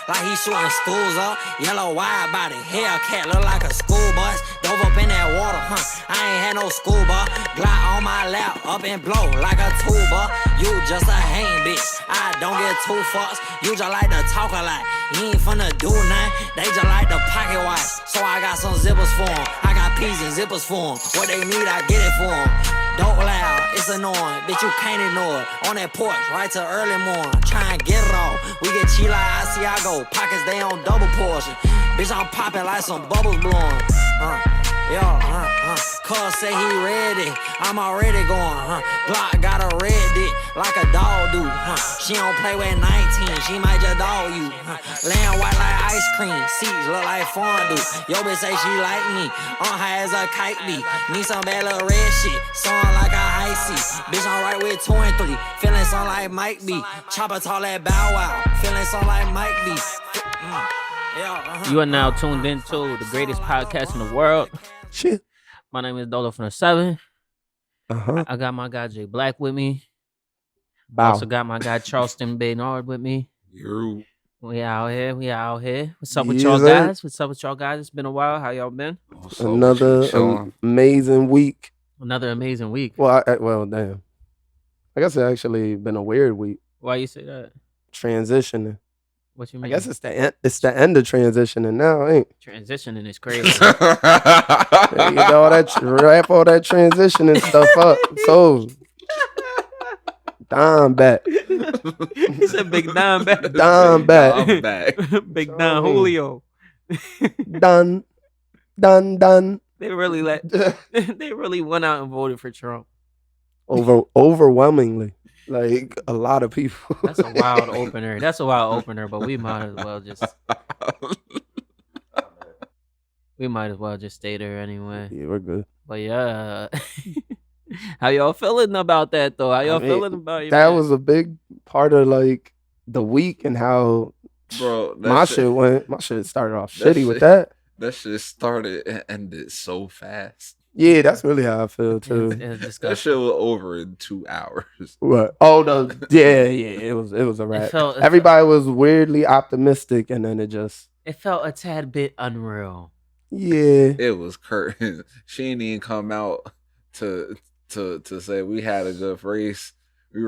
Like he shooting stools up, yellow wide body, Hellcat look like a school bus. Dove up in that water, I ain't had no scuba. Glock on my lap, up and blow like a tuba. You just a hang bitch, I don't get two fucks. You just like to talk a lot, you ain't finna do nothing. They just like to pocket watch, so I got some zippers for 'em. I got P's and zippers for 'em. What they need, I get it for 'em. Don't loud, it's annoying, bitch, you can't ignore it. On that porch, right till early morning, try and get it off. We get cheap like IDCYL, pockets they on double portion. Bitch, I'm popping like some bubbles blowing. Cuz say he ready, I'm already going. Glock got a red dick like a dog do. She don't play with 19, she might just dog you. Laying white like ice cream, seats look like fondue. Yo bitch say she like me, on high as a kite be. Need some bad little red shit, song like a icy. Bitch, I'm right with 2 and 3, feeling something like Mike B. Chopper tall that Bow Wow, feeling something like Mike B. You are now tuned into the greatest podcast in the world. Shit. My name is Dolo from the 7. Uh-huh. I got my guy Jay Black with me. Bow. Also got my guy Charleston Baynard with me. You. We out here. What's up with Yes, y'all sir. guys? It's been a while. How y'all been? Another amazing week. Another amazing week. Well, damn. I guess it actually been a weird week. Why you say that? Transitioning. What you I mean? guess it's the end of transitioning now, ain't? Transitioning is crazy. Yeah, you know wrap all that transitioning stuff up. So Don back. He said Big Don back. Don back. I'm back. Big Don Julio. Done. They really went out and voted for Trump. Overwhelmingly. Like a lot of people. That's a wild opener. But we might as well just stay there anyway. Yeah, we're good. But yeah, how y'all feeling about that though? How y'all feeling about it? That was a big part of like the week and how my shit started off shitty with that. That shit started and ended so fast. Yeah, that's really how I feel too. That shit was over in 2 hours. What? Oh no, yeah, it was a wrap. Everybody was weirdly optimistic, and then it felt a tad bit unreal. Yeah, it was curtain. She didn't even come out to say we had a good race, we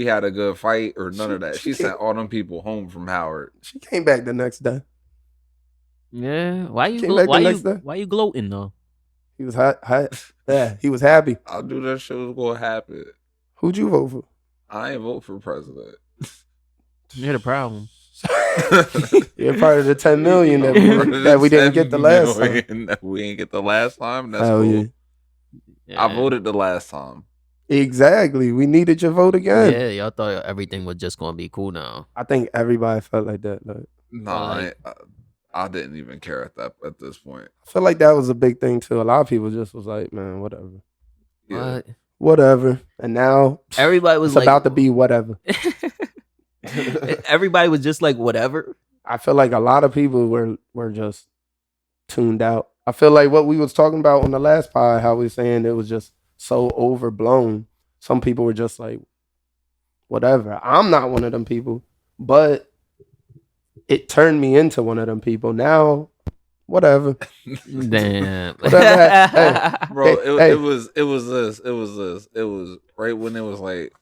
had a good fight, or none of that. She sent all them people home from Howard. She came back the next day. Yeah, why you gloating though? He was hot. Yeah, he was happy. I knew that shit was gonna happen. Who'd you vote for? I ain't vote for president. You're the problem. You're part of the 10 million that we didn't get the last time. That we didn't get the last time. That's cool. Yeah. Yeah. I voted the last time. Exactly. We needed your vote again. Yeah, y'all thought everything was just gonna be cool now. I think everybody felt like that. No, I didn't even care at this point. I feel like that was a big thing too. A lot of people just was like, man, whatever. Yeah. Whatever. And now everybody was about to be whatever. Everybody was just like whatever. I feel like a lot of people were just tuned out. I feel like what we was talking about on the last pod, how we were saying it was just so overblown. Some people were just like, whatever. I'm not one of them people, but it turned me into one of them people. Now, whatever. Damn. Whatever. Bro, it was this. It was right when it was like,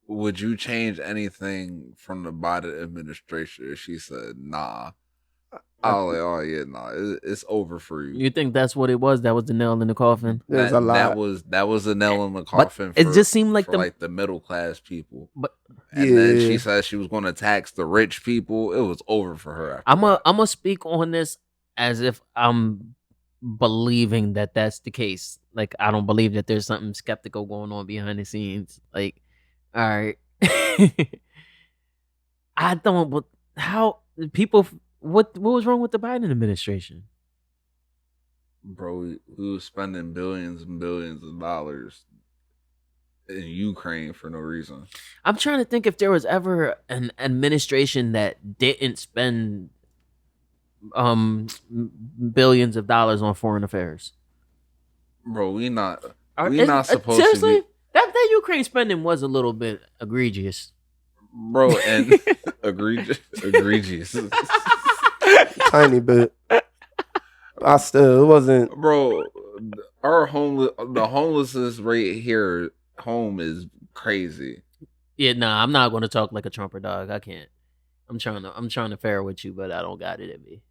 would you change anything from the Biden administration? She said, nah. I was like, oh yeah, nah, it's over for you. You think that's what it was? That was the nail in the coffin? There's a lot. That was the nail in the coffin. It just seemed like the middle class people. And then she said she was going to tax the rich people. It was over for her. I'm gonna speak on this as if I'm believing that that's the case. Like, I don't believe that there's something skeptical going on behind the scenes. Like, all right, I don't. But how people? What was wrong with the Biden administration? Bro, we was spending billions and billions of dollars in Ukraine for no reason. I'm trying to think if there was ever an administration that didn't spend billions of dollars on foreign affairs. Bro, we not supposed seriously? to be. That Ukraine spending was a little bit egregious. Bro, and egregious. Tiny bit. It wasn't. Bro, the homelessness rate here home is crazy. Yeah, nah, I'm not going to talk like a Trumper, dog. I can't. I'm trying to fare with you, but I don't got it in me.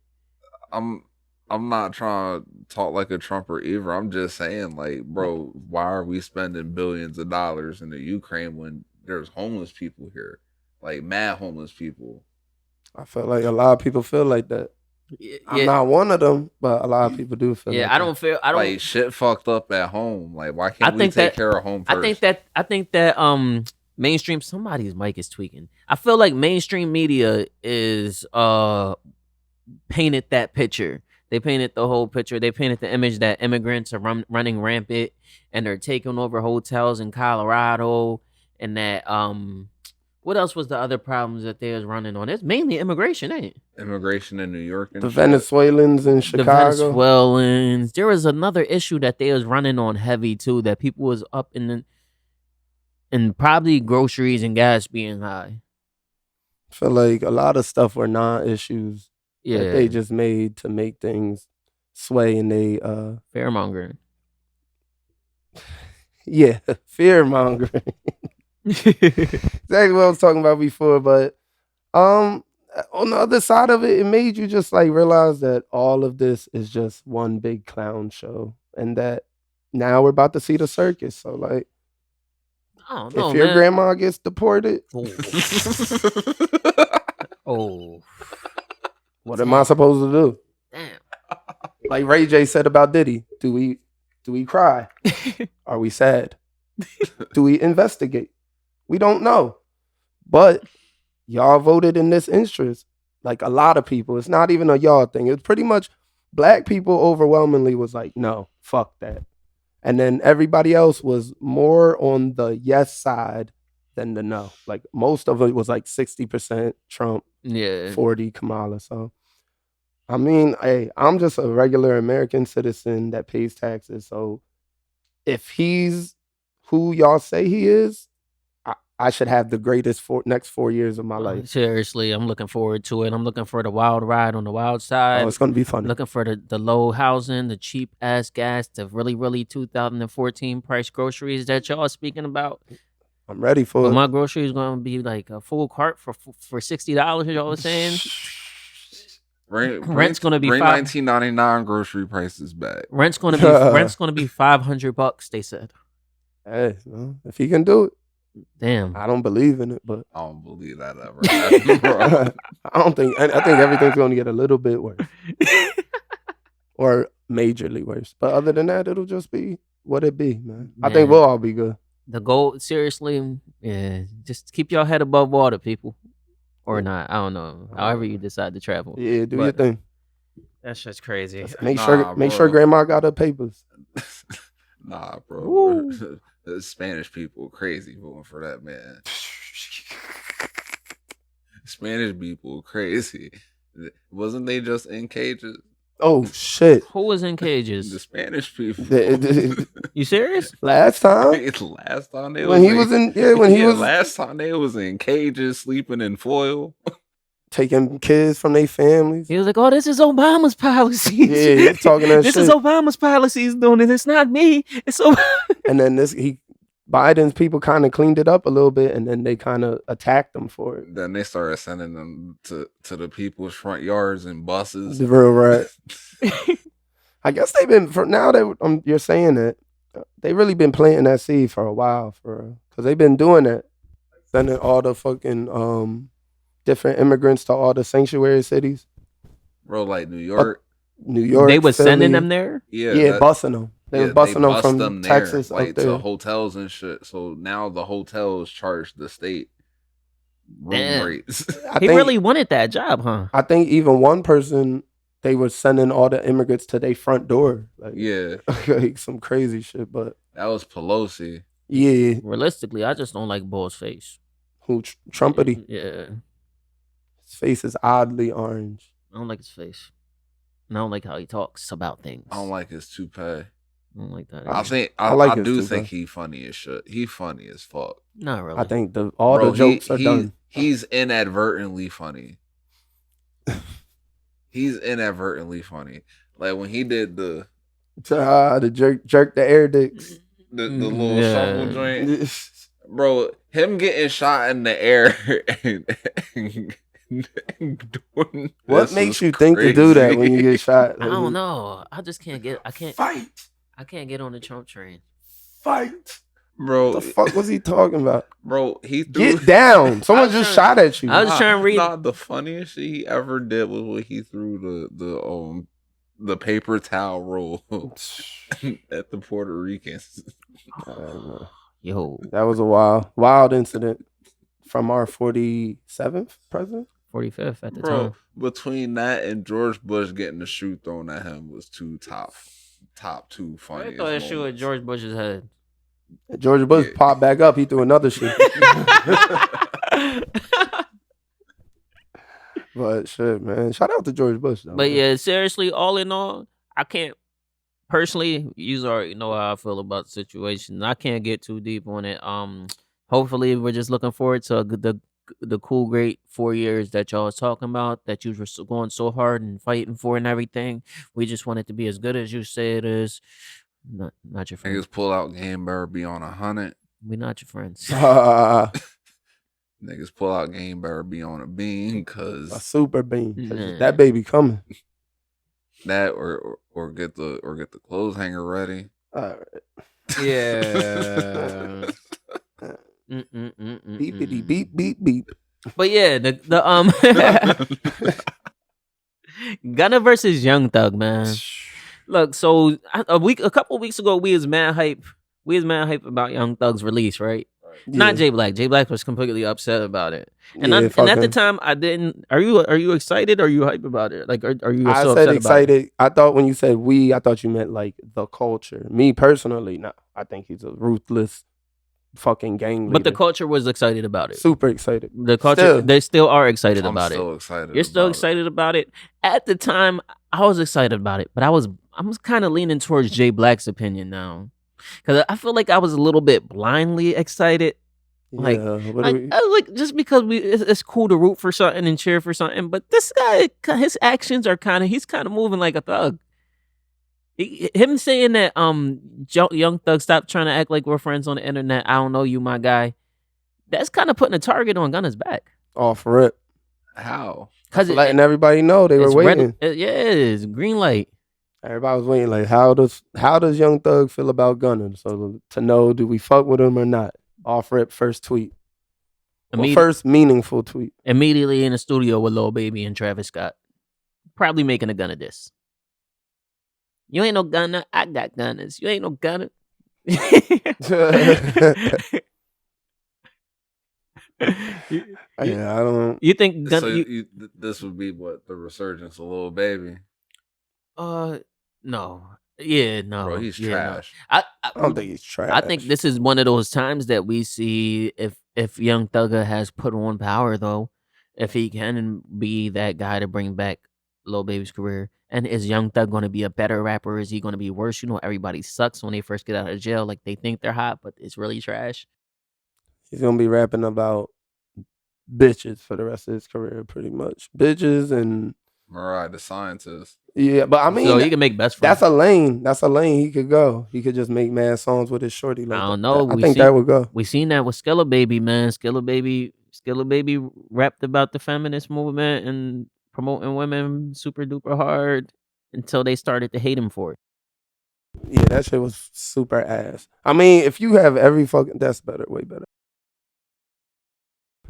I'm not trying to talk like a Trumper either. I'm just saying, like, bro, why are we spending billions of dollars in the Ukraine when there's homeless people here? Like, mad homeless people. I feel like a lot of people feel like that. Yeah. I'm not one of them, but a lot of people do feel like I don't like shit fucked up at home. Like, why can't we take care of home first? I think that mainstream, somebody's mic is tweaking. I feel like mainstream media is painted that picture. They painted the whole picture. They painted the image that immigrants are running rampant and they're taking over hotels in Colorado, and that what else was the other problems that they was running on? It's mainly immigration, ain't it? Immigration in New York and the Venezuelans in Chicago. The Venezuelans. There was another issue that they was running on heavy too, that people was up in probably groceries and gas being high. I feel like a lot of stuff were non-issues Yeah, that they just made to make things sway, and they fear-mongering. Yeah, fear-mongering. Exactly what I was talking about before, but on the other side of it, it made you just like realize that all of this is just one big clown show, and that now we're about to see the circus. So like, I don't know, if your man. grandma gets deported, Oh, what am I supposed to do? damn. Like Ray J said about Diddy, do we cry? Are we sad? Do we investigate? We don't know. But y'all voted in this interest. Like a lot of people. It's not even a y'all thing. It's pretty much black people overwhelmingly was like, no, fuck that. And then everybody else was more on the yes side than the no. Like most of it was like 60% Trump, Yeah. 40 Kamala. So I mean, hey, I'm just a regular American citizen that pays taxes. So if he's who y'all say he is, I should have the greatest next 4 years of my life. Seriously, I'm looking forward to it. I'm looking for the wild ride on the wild side. Oh, it's going to be fun. Looking for the low housing, the cheap ass gas, the really 2014 price groceries that y'all speaking about. I'm ready for But it. my groceries going to be like a full cart for $60. Y'all was saying. Rent's going to be $19.99 grocery prices back. Rent's going to be $500. They said. Hey, well, if he can do it. Damn. I don't believe in it, but I don't believe that ever. I think everything's going to get a little bit worse. Or majorly worse. But other than that, it'll just be what it be, man. I think we'll all be good. The goal, seriously, yeah, just keep your head above water, people. Or not. I don't know. However you decide to travel. Yeah, do your thing. That's just crazy. Make sure grandma got her papers. Nah, bro. The Spanish people crazy voting for that man. Spanish people crazy. Wasn't they just in cages? Oh shit! Who was in cages? The Spanish people. You serious? Last time? Last time they when he was last time they was in cages, sleeping in foil, taking kids from their families. He was like, "Oh, this is Obama's policies." Yeah, he's talking that this shit. This is Obama's policies doing it. It's not me. It's Obama. And then Biden's people kind of cleaned it up a little bit, and then they kind of attacked them for it. Then they started sending them to the people's front yards in buses. The real right. I guess they've been now that you're saying it, they really been planting that seed for a while, because they've been doing that, sending all the fucking different immigrants to all the sanctuary cities. Bro, like New York. They was Philly. sending them there. Yeah, busing them. They was busing them from Texas like up there. to hotels and shit. So now the hotels charge the state room rates. He really wanted that job, huh? I think even one person, they were sending all the immigrants to their front door. Like, yeah, like some crazy shit. But that was Pelosi. Yeah, Realistically, I just don't like Bull's face. who Trumpety? Yeah, His face is oddly orange. I don't like his face. And I don't like how he talks about things. I don't like his toupee. I don't like that. I either. think I I, like I his do toupee. think he funny as shit. He funny as fuck. Not really. I think all Bro, the jokes are done. He's inadvertently funny. He's inadvertently funny. Like when he did the jerk the air dicks. the little Yeah. shuffle joint, bro. Him getting shot in the air and doing What this makes is you think to do that when you crazy. get shot? I don't know. I just can't get. I can't get on the Trump train. Fight. bro? What the fuck was he talking about? Bro, he threw. Get down. Someone was just trying- shot at you. I was trying to read. Nah, the funniest shit he ever did was when he threw the paper towel roll at the Puerto Ricans. Yo, That was a wild incident from our 47th president. 45th at the Bro, time. between that and George Bush getting the shoe thrown at him was top two I funniest thought that shit with moments. George Bush's head. George Bush Yeah. popped back up. He threw another shit. But shit, man. Shout out to George Bush, though. But man. yeah, seriously, all in all, I can't personally. You already know how I feel about the situation. I can't get too deep on it. Hopefully, we're just looking forward to the cool, great 4 years that y'all was talking about. That you were going so hard and fighting for and everything. We just want it to be as good as you say it is. Not your friends. Niggas pull out game better be on 100. We not your friends. Niggas pull out game better be on a bean a cause super beam. 'Cause Nah. that baby coming. that or get the clothes hanger ready. All right. Yeah. Beepity beep beep beep. But yeah, the Gunna versus Young Thug, man. Look, so a couple weeks ago, we was mad hype. We was mad hype about Young Thug's release, right? Not Jay Black. Jay Black was completely upset about it, and Yeah, and fuck at the him. time, I didn't. Are you excited? Or are you hype about it? Like, are you? I so said upset excited. I thought when you said we, I thought you meant like the culture. Me personally, no. I think he's a ruthless fucking gang leader. But the culture was excited about it. super excited. The culture, Still. they still are excited I'm about it. still excited. You're still about it. excited about it. At the time, I was excited about it, but I was kind of leaning towards Jay Black's opinion now, because I feel like I was a little bit blindly excited. Like, yeah, what do we- like just because it's cool to root for something and cheer for something, but this guy, his actions are he's kind of moving like a thug. Him saying that Young Thug, stop trying to act like we're friends on the internet. I don't know you, my guy. That's kind of putting a target on Gunna's back. off rip. How? Because Letting everybody know they were waiting. It's green light. Everybody was waiting. Like, how does Young Thug feel about Gunna? So to know, do we fuck with him or not? Off rip, first tweet. Well, first meaningful tweet. Immediately in the studio with Lil Baby and Travis Scott, probably making a Gunna diss. You ain't no Gunna, I got Gunnas. You ain't no Gunna. Yeah, I don't. You think Gunna? So this would be what the resurgence of Lil Baby. No. Yeah, no. Bro, he's yeah, trash. No. I don't think he's trash. I think this is one of those times that we see if Young Thugger has put on power, though, if he can be that guy to bring back Lil Baby's career. And is Young Thug going to be a better rapper? Is he going to be worse? You know, everybody sucks when they first get out of jail. Like, they think they're hot, but it's really trash. he's gonna be rapping about bitches for the rest of his career, pretty much. Bitches and Mariah the Scientist. yeah, but I mean, So he can make best friends. that's a lane. That's a lane he could go. He could just make mad songs with his shorty. Like I don't know. I think that would go. We seen that with Skilla Baby, man. Skilla Baby rapped about the feminist movement and promoting women super duper hard until they started to hate him for it. Yeah, that shit was super ass. I mean, if you have every fucking, that's better, way better.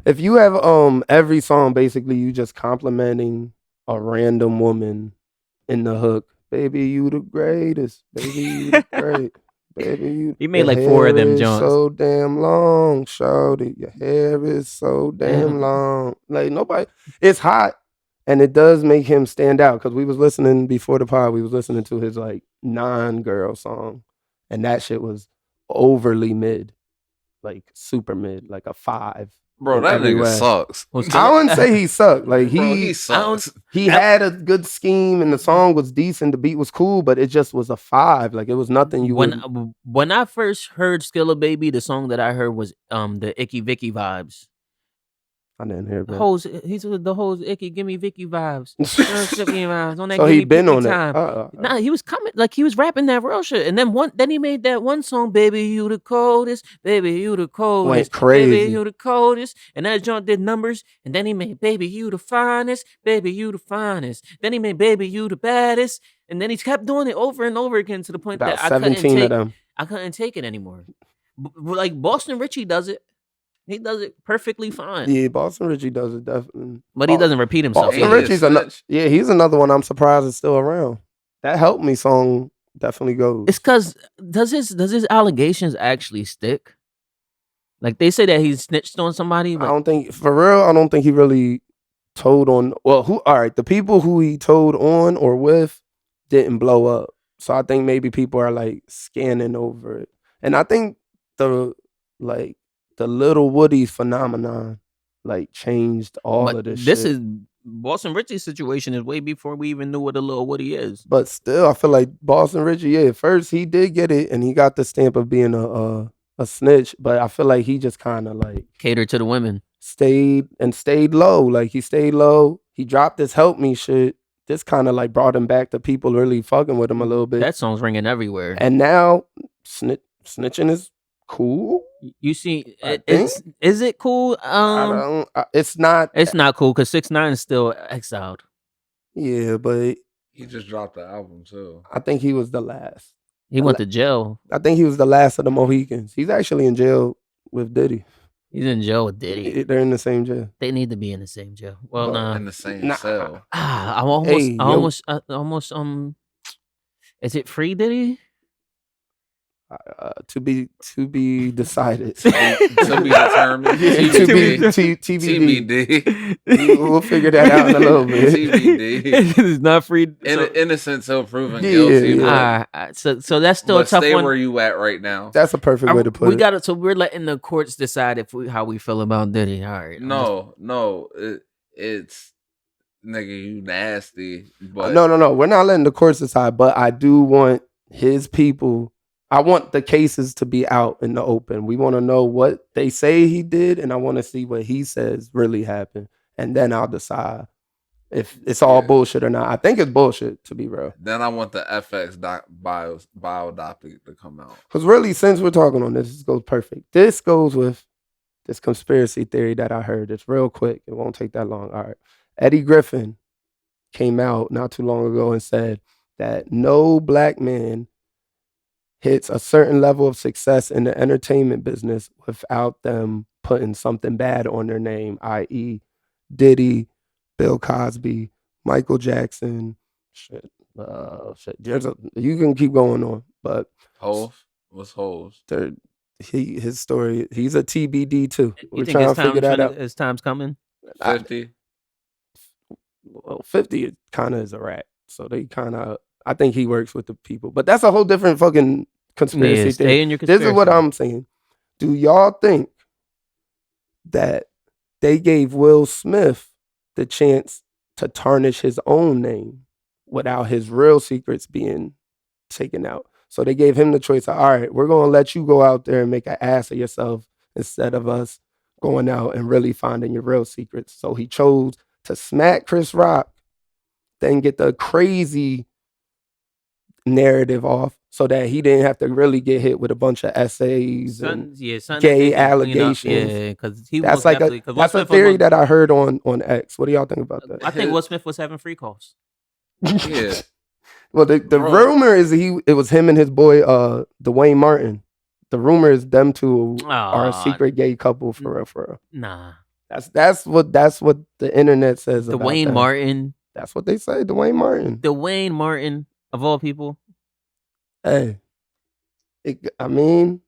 If you have every song basically you just complimenting a random woman in the hook, baby you the greatest, baby you the great, baby you. He made your like 4 of hair them is joints. So damn long, shawty. Your hair is so damn long. Like nobody, it's hot, and it does make him stand out. Because we was listening before the pod, we was listening to his like non-girl song, and that shit was overly mid. like super mid, like a 5. Bro, in that every nigga way. sucks. I wouldn't say he sucked. Like Bro, he he sucks. he had a good scheme and the song was decent, the beat was cool, but it just was a 5. Like it was nothing you would. When I first heard Skilla Baby, the song that I heard was the Icky Vicky vibes. I didn't hear that. He's the whole Icky Gimme Vicky vibes. Vicky vibes on that. So Gimme he been Vicky on time. it. Nah, he was coming like he was rapping that real shit, and then he made that one song, "Baby You the Coldest," "Baby You the Coldest," Went crazy. "Baby You the Coldest," and that joint did numbers. And then he made "Baby You the Finest," "Baby You the Finest." Then he made "Baby You the Baddest," and then he kept doing it over and over again to the point About that I couldn't 17 take of them. I couldn't take it anymore. Like Boston Richie does it. He does it perfectly fine. Yeah, Boston Richie does it definitely. But he doesn't repeat himself. Boston Ain't Richie's he a another. snitch? Yeah, he's another one. I'm surprised is still around. That Help Me song definitely goes. It's because does his allegations actually stick? Like they say that he snitched on somebody. I But don't think for real. I don't think he really told on. Well, who? All right, the people who he told on or with didn't blow up. So I think maybe people are like scanning over it, and I think the Little Woody phenomenon like changed all but of this. this shit. is Boston Richie's situation is way before we even knew what a Lil Woody is. But still, I feel like Boston Richie. Yeah, at first he did get it, and he got the stamp of being a snitch. But I feel like he just kind of like Cater to the women. stayed low. Like he stayed low. He dropped this Help Me shit. This kind of like brought him back to people really fucking with him a little bit. That song's ringing everywhere. And now snitching is cool. You see, I is it cool? It's not. It's not cool because 6ix9ine is still exiled. Yeah, but He just dropped the album too. I think he was the last. He went to jail. I think he was the last of the Mohicans. He's actually in jail with Diddy. He's in jail with Diddy. They're in the same jail. They need to be in the same jail. Well, nah. In the same cell. I Hey, almost. Is it Free Diddy? To be decided. To be determined. TBD. We'll figure that out in a little bit. TBD. It's not free. Innocent till proven Yeah, guilty. yeah. Alright, so that's still But a tough stay one. where you at right now. That's a perfect way to put we it. got it. So we're letting the courts decide how we feel about Diddy. All right. No. It's nigga, you nasty. But No. We're not letting the courts decide, but I do want his people. I want the cases to be out in the open. We want to know what they say he did, and I want to see what he says really happened. And then I'll decide if it's all bullshit or not. I think it's bullshit, to be real. Then I want the FX biodopic to come out. Because really, since we're talking on this goes perfect. This goes with this conspiracy theory that I heard. It's real quick. It won't take that long. All right. Eddie Griffin came out not too long ago and said that no black man hits a certain level of success in the entertainment business without them putting something bad on their name, i.e. Diddy, Bill Cosby, Michael Jackson, shit. You can keep going on, but Hove? What's Hove's? His story, he's a TBD too. You We're think trying to figure that out. his time's coming? 50? Well, 50 kind of is a rat. So I think he works with the people. But that's a whole different fucking conspiracy Stay theory. in your conspiracy. This is what I'm saying. Do y'all think that they gave Will Smith the chance to tarnish his own name without his real secrets being taken out? So they gave him the choice of, all right, we're going to let you go out there and make an ass of yourself instead of us going out and really finding your real secrets. So he chose to smack Chris Rock, then get the crazy narrative off so that he didn't have to really get hit with a bunch of essays and gay allegations. Yeah, because he that's was like definitely. that's a theory that I heard on X. What do y'all think about that? I think Will Smith was having free calls. Yeah. Well, the rumor is it was him and his boy Dwayne Martin. The rumor is them two are a secret gay couple for real. Nah. That's what the internet says about Dwayne them. Martin. That's what they say, Dwayne Martin. Dwayne Martin, of all people. Hey. I mean,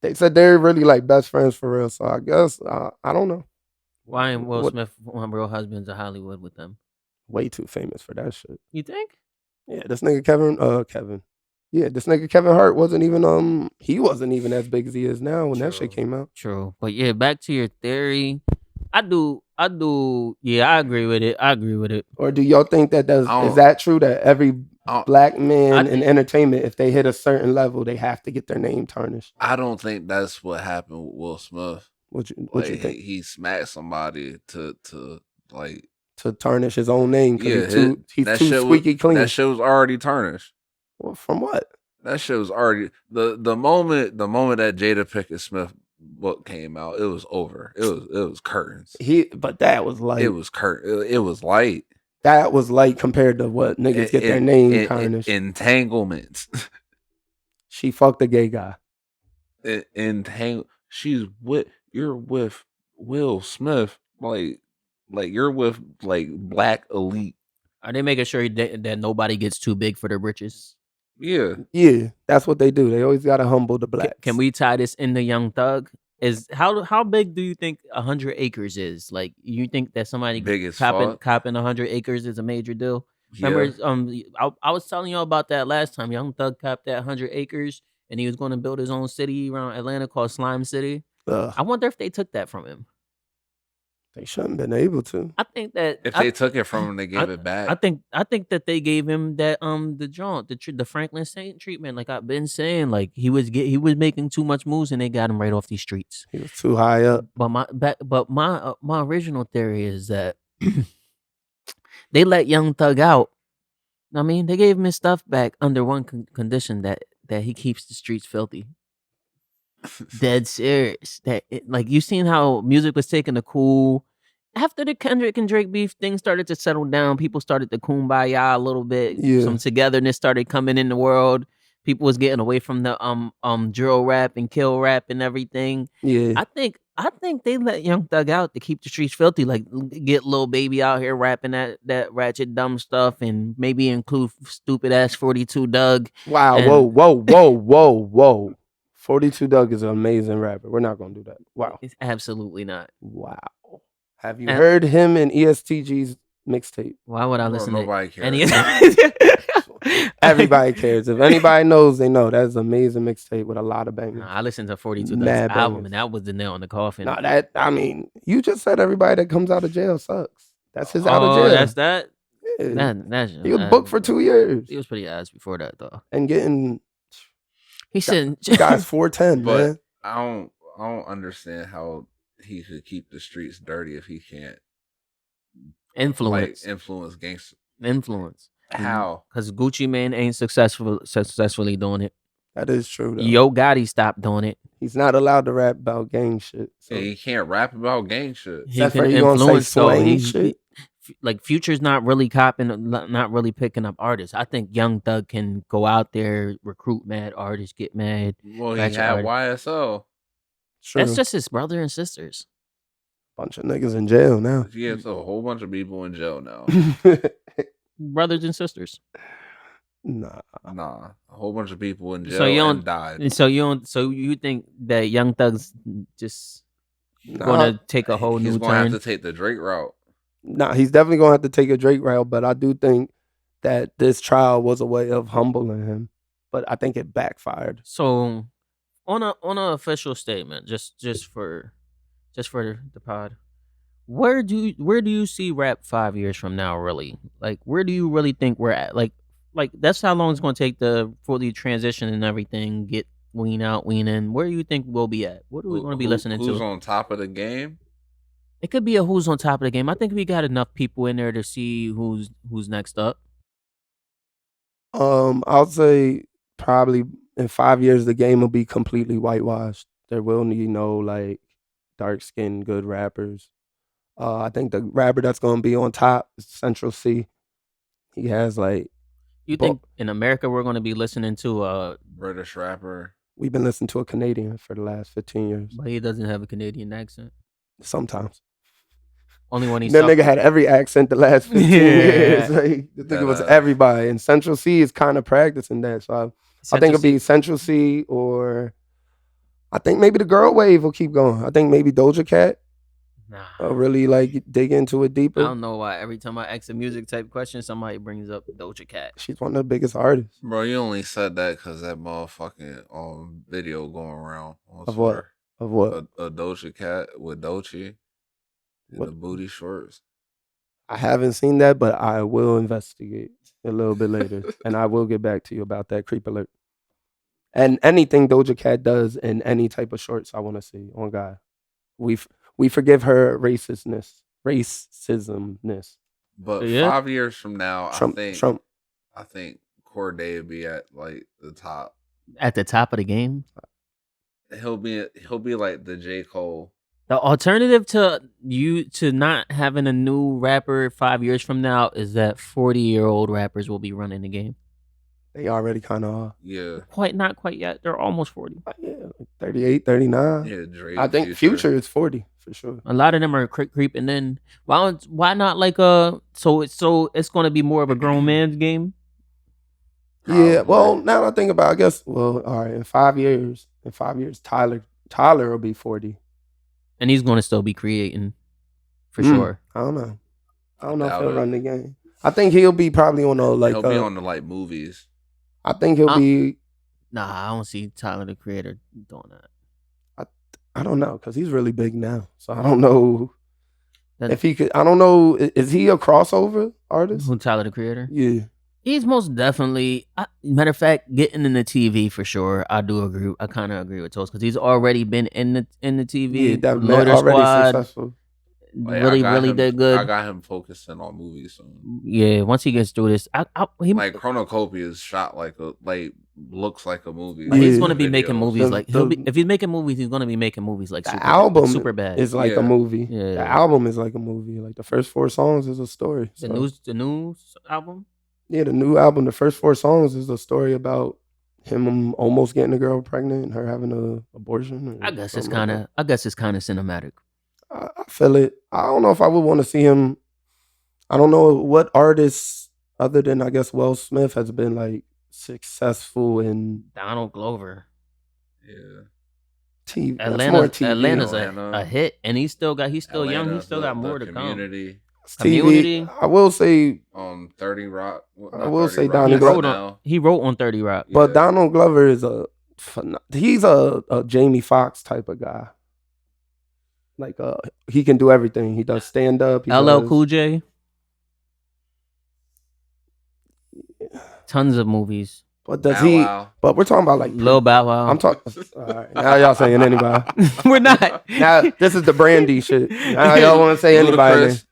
they said they're really like best friends for real, so I guess I don't know. Why ain't Will Smith one real husbands of Hollywood with them? Way too famous for that shit. You think? Yeah, this nigga Kevin. Yeah, this nigga Kevin Hart wasn't even he wasn't even as big as he is now when that shit came out. True. But yeah, back to your theory. I I agree with it. Or do y'all think that is that true that every black man in entertainment, if they hit a certain level, they have to get their name tarnished? I don't think that's what happened with Will Smith. What you think? He smacked somebody to tarnish his own name because he's too squeaky clean. That shit was already tarnished. Well, from what? That shit was already the moment that Jada Pinkett Smith book came out, it was over. It was curtains. But that was light. It was it was light. That was light compared to what niggas get their name tarnished. Entanglements. She fucked a gay guy. You're with Will Smith, like you're with like black elite. Are they making sure that nobody gets too big for their britches? Yeah, that's what they do. They always gotta humble the blacks. Can we tie this into Young Thug? Is how big do you think 100 acres is? Like, you think that somebody copping 100 acres is a major deal? Yeah. Remember, I was telling y'all about that last time. Young Thug copped that 100 acres, and he was going to build his own city around Atlanta called Slime City. I wonder if they took that from him. They shouldn't have been able to. I think that if they took it from him, they gave it back. I think that they gave him that the Franklin Saint treatment. Like I've been saying, like he was making too much moves, and they got him right off these streets. He was too high up. But my original theory is that they let Young Thug out. I mean, they gave him his stuff back under one condition, that he keeps the streets filthy. Dead serious. Like, you seen how music was taking a cool after the Kendrick and Drake beef. Things started to settle down. People started to kumbaya a little bit. Yeah. Some togetherness started coming in the world. People was getting away from the drill rap and kill rap and everything. Yeah, I think they let Young Thug out to keep the streets filthy. Like, get Lil Baby out here rapping that ratchet dumb stuff, and maybe include stupid ass 42 Doug. Wow! Whoa! 42 Doug is an amazing rapper. We're not gonna do that. Wow. It's absolutely not. Wow. Have you heard him in ESTG's mixtape? Why would I listen to nobody cares. Everybody cares. If anybody knows, they know. That's an amazing mixtape with a lot of bangers. I listened to 42 Doug's album, and that was the nail in the coffin. You just said everybody that comes out of jail sucks. That's his out of jail. That's that? Yeah. He was booked for 2 years. He was pretty ass before that, though. And getting... He said, "Guys, 410, but man." I don't understand how he could keep the streets dirty if he can't influence gangster influence. How? Because Gucci Mane ain't successfully doing it. That is true, though. Yo Gotti stopped doing it. He's not allowed to rap about gang shit. So. Yeah, he can't rap about gang shit. He can influence, though. Shit. Like, Future's not really not really picking up artists. I think Young Thug can go out there, recruit mad artists, get mad. Well, he had YSL. True. That's just his brother and sisters. Bunch of niggas in jail now. Yeah, it's a whole bunch of people in jail now. Brothers and sisters. Nah, a whole bunch of people in jail and died. So you think that Young Thug's just gonna take a whole new turn? He's gonna have to take the Drake route. Nah, he's definitely gonna have to take a Drake route, but I do think that this trial was a way of humbling him. But I think it backfired. So, on an official statement, just for the pod, where do you see rap 5 years from now? Really, like, where do you really think we're at? Like that's how long it's gonna take to fully transition and everything, get wean out, wean in. Where do you think we'll be at? What are we gonna be listening to? Who's on top of the game? It could be a who's on top of the game. I think we got enough people in there to see who's next up. I'll say probably in 5 years the game will be completely whitewashed. There will be no like dark-skinned good rappers. I think the rapper that's gonna be on top is Central C. He has like. You think in America we're gonna be listening to a British rapper? We've been listening to a Canadian for the last 15 years. But he doesn't have a Canadian accent. Sometimes. Only when he's that nigga had every accent the last 15 years. Like, the nigga was everybody. And Central C is kind of practicing that. So I think it'll be Central C, or I think maybe the girl wave will keep going. I think maybe Doja Cat. really like dig into it I deeper. don't know why. Every time I ask a music type question, somebody brings up Doja Cat. She's one of the biggest artists. Bro, you only said that because that motherfucking video going around on Of what? Twitter. Of what? A Doja Cat with Doechii in What? the booty shorts. I haven't seen that, but I will investigate a little bit later, and I will get back to you about that. Creep alert. And anything Doja Cat does in any type of shorts, I want to see on God. We forgive her racismness. But Yeah. 5 years from now, Trump. I think Corday would be at like the top. At the top of the game. He'll be like the J. Cole. The alternative to not having a new rapper 5 years from now is that 40-year-old rappers will be running the game. They already kind of are. Yeah. Not quite yet. They're almost 40. Yeah, like 38, 39. Yeah, Drake. I think Future is 40 for sure. A lot of them are creeping in. Why not like so it's going to be more of a grown man's game? Yeah, well, now that I think about it, I guess, well, all right, in 5 years, Tyler will be 40. And he's going to still be creating for sure. I don't know if Doubt he'll it. run the game. I think he'll be probably on the like. He'll be on the like movies. I think he'll be. Nah, I don't see Tyler the Creator doing that. I don't know because he's really big now, so I don't know That- if he could. I don't know. Is he a crossover artist? Who Tyler the Creator? Yeah. He's most definitely. Matter of fact, getting in the TV for sure. I do agree. I kind of agree with Toast because he's already been in the TV. Yeah, that man Loader already Squad successful. Like, really did good. I got him focusing on movies soon. Yeah, once he gets through this, he Like Chronocopia is shot looks like a movie. But he's Yeah. gonna be making movies The- if he's making movies, he's gonna be making movies like The album super bad. is like Yeah. a movie. Yeah. The album is like a movie. Like the first 4 songs is a story. The So, new album. yeah, the new album, the first 4 songs is a story about him almost getting a girl pregnant and her having an abortion. or I guess it's something like kind of cinematic. that. I feel it. I don't know if I would want to see him. I don't know what artists other than I guess Will Smith has been like successful in Donald Glover. Yeah. TV. That's more TV. Atlanta's Atlanta. a hit, and he's still young. He Atlanta, still got more to come. Community. It's Community. TV. I will say, 30 Rock. I will say Rock, Donnie He Glover. wrote, he wrote on 30 Rock. but Yeah. Donald Glover is he's a Jamie Foxx type of guy. Like he can do everything. He does stand up. LL Cool J. Tons of movies. But does Bow he? Wow. But we're talking about like Lil Bow Wow. I'm talking. All right, now y'all saying anybody. We're not. Now this is the Brandy shit. Now y'all want to say anybody? Ludacris.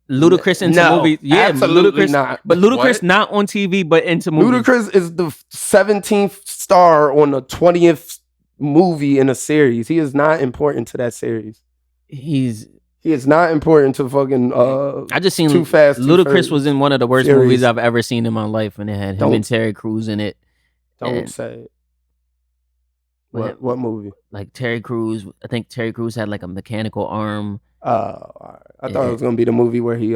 Ludacris into No, movies. Yeah, absolutely Ludacris, not. But Ludacris What? not on TV, but into movies. Ludacris is the 17th star on the 20th movie in a series. He is not important to that series. He is not important to fucking. I just seen Too Fast, Too Ludacris Furious was in one of the worst series. movies I've ever seen in my life, and it had him Don't- and Terry Crews in it. Don't and- say it. What- What movie? Like Terry Crews, I think Terry Crews had like a mechanical arm. All right. I thought Yeah. it was gonna be the movie where he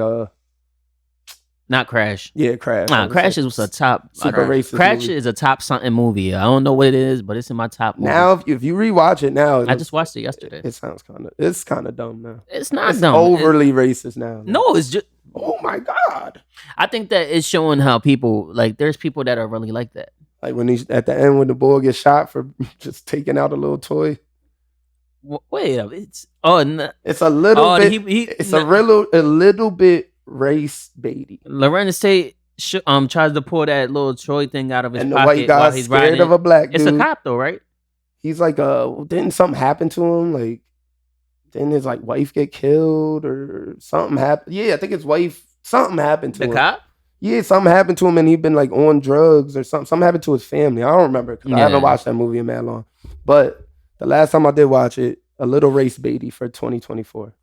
Not Crash. Crash. Nah, Crash is a top. super racist. Crash movie. is a top something movie. I don't know what it is, but it's in my top. Movies. Now if you rewatch it now, I just watched it yesterday. It sounds kind of dumb now. It's not It's dumb. overly racist now. No, it's just. Oh my god! I think that it's showing how people like. There's people that are really like that. Like when he's at the end when the boy gets shot for just taking out a little toy. Wait, it's It's a little bit. It's a little bit race baity. Lorenz Tate tries to pull that little Troy thing out of his And the pocket white while guy's he's scared riding. of a black dude. It's a cop though, right? He's like, didn't something happen to him? Like, didn't his like wife get killed or something happened? Yeah, I think his wife. Something happened to The him. cop? Yeah, something happened to him and he'd been like on drugs or something. Something happened to his family. I don't remember because I Yeah. haven't watched that movie in that long. But the last time I did watch it, a little race baity for 2024.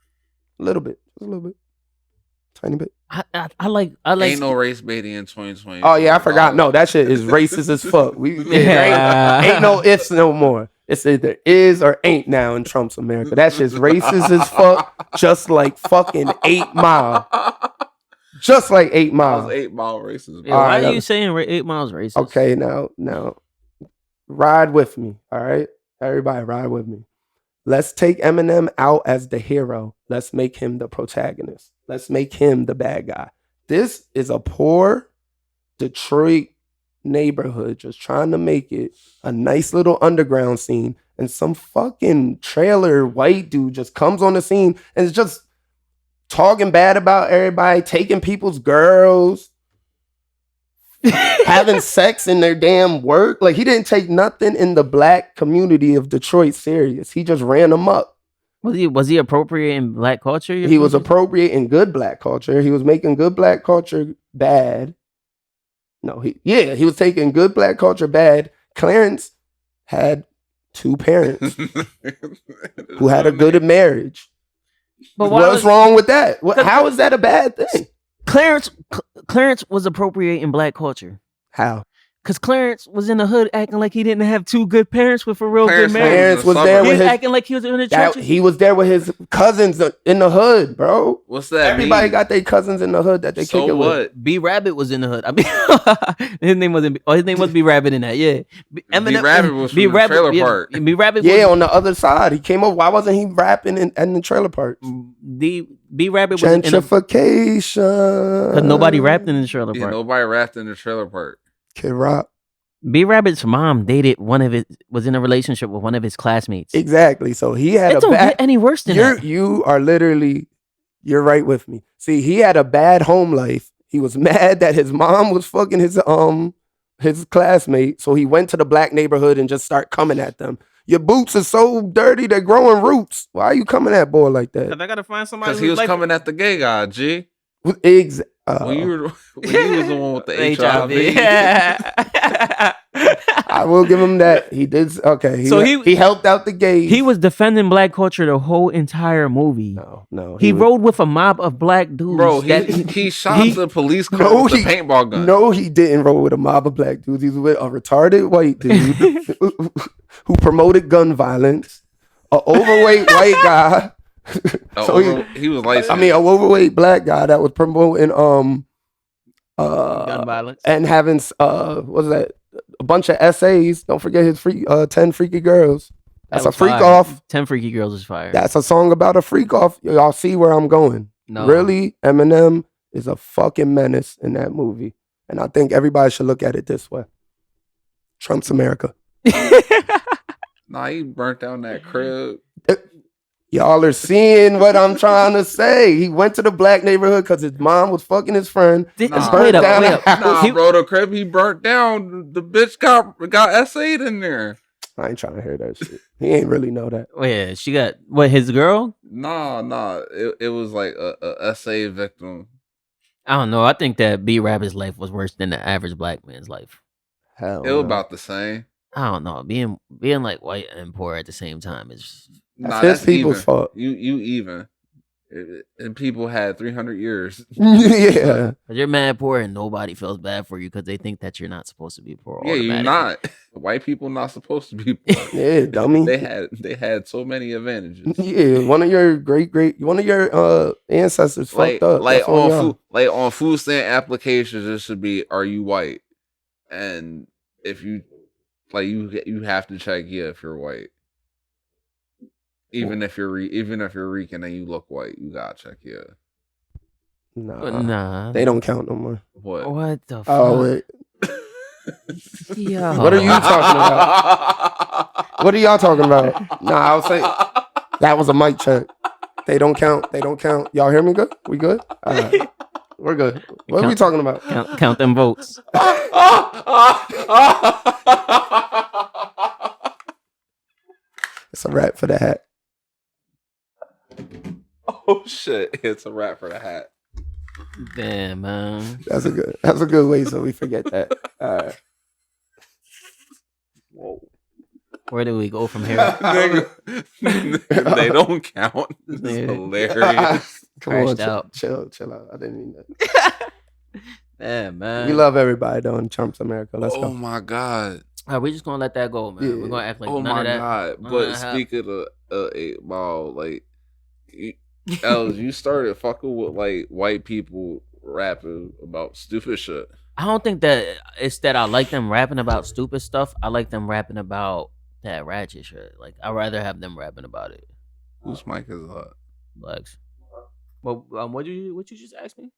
A little bit. Just a little bit. Tiny bit. I like. Ain't no race baiting in 2020. Oh yeah, I forgot. No, that shit is racist as fuck. Yeah. Ain't no ifs no more. It's either is or ain't now in Trump's America. That shit's racist as fuck. Just like fucking 8 Mile. Just like 8 Mile. 8 Mile racist. Yeah, All why right, are you saying 8 Miles racist? Okay, now, ride with me. All right, everybody, ride with me. Let's take Eminem out as the hero. Let's make him the protagonist. Let's make him the bad guy. This is a poor Detroit neighborhood just trying to make it a nice little underground scene, and some fucking trailer white dude just comes on the scene and is just talking bad about everybody, taking people's girls, having sex in their damn work. Like, he didn't take nothing in the black community of Detroit serious. He just ran them up. Was he appropriate in black culture? He was appropriate in good black culture. He was making good black culture bad. No, he was taking good black culture bad. Clarence had 2 parents who had a good marriage. But what's wrong with that? How is that a bad thing? Clarence was appropriate in black culture. How? Because Clarence was in the hood acting like he didn't have 2 good parents with a real good marriage. Clarence was there with his, acting like he was in the churches. He was there with his cousins in the hood, bro. What's that? Everybody got their cousins in the hood that they kick it with. B Rabbit was in the hood. I mean, his name was B Rabbit in that. Yeah, B Rabbit was from the trailer park. B Rabbit. Yeah, on the other side, he came up. Why wasn't he rapping in the trailer park? B Rabbit was gentrification. Because nobody rapped in the trailer park. Yeah, nobody rapped in the trailer park. Kid Rock. B Rabbit's mom was in a relationship with one of his classmates. Exactly. So he had it don't get any worse than that. You are literally, you're right with me. See, he had a bad home life. He was mad that his mom was fucking his classmate. So he went to the black neighborhood and just start coming at them. Your boots are so dirty, they're growing roots. Why are you coming at boy like that? Because I gotta find somebody. Because he was coming at the gay guy, G. Exactly. When you was the one with the HIV. I will give him that. He did. Okay. He helped out the gays. He was defending black culture the whole entire movie. No. He rode with a mob of black dudes. Bro, he shot the police car with a paintball gun. No, he didn't roll with a mob of black dudes. He was with a retarded white dude who promoted gun violence, an overweight white guy. He was like, an overweight black guy that was promoting gun violence and having what was that? A bunch of essays. Don't forget his 10 freaky girls. That's a freak off. 10 freaky girls is fire. That's a song about a freak off. Y'all see where I'm going? No. Really, Eminem is a fucking menace in that movie, and I think everybody should look at it this way. Trump's America. Nah, he burnt down that crib. Y'all are seeing what I'm trying to say. He went to the black neighborhood because his mom was fucking his friend. Wait up. Bro, the crib he burnt down, the bitch got essayed in there. I ain't trying to hear that shit. He ain't really know that. Oh yeah, she got his girl? Nah. It was like a essay victim. I don't know. I think that B Rabbit's life was worse than the average black man's life. Hell, it was about the same. I don't know. Being like white and poor at the same time is. That's people's even. fault. You even. And people had 300 years. Yeah. You're mad poor and nobody feels bad for you because they think that you're not supposed to be poor. Yeah, you're not. White people not supposed to be poor. Yeah, dummy. They had so many advantages. Yeah, one of your ancestors fucked up. On food stamp applications, it should be, are you white? And if you you have to check if you're white. Even if you're Rican and you look white, you gotta check Nah. They don't count no more. What the fuck? Oh wait. Yo. What are you talking about? What are y'all talking about? Nah, I was saying that was a mic check. They don't count. Y'all hear me good? We good? All right. We're good. What are we talking about? Count them votes. It's a wrap for the hat. Oh shit! It's a wrap for the hat. Damn, man. That's a good way so we forget that. All right. Whoa. Where do we go from here? They don't count. This is hilarious. Come on, out. Chill out. I didn't mean that. Yeah, man. We love everybody though in Trump's America. Let's go. Oh my god. All right, we're just gonna let that go, man. Yeah. We're gonna act like oh none my of that. god. But speaking of 8 Ball, like Els, you started fucking with like white people rapping about stupid shit. I don't think that it's that I like them rapping about stupid stuff. I like them rapping about that ratchet shit. Like I'd rather have them rapping about it. Whose mic is that? Lex. Well, what you just ask me?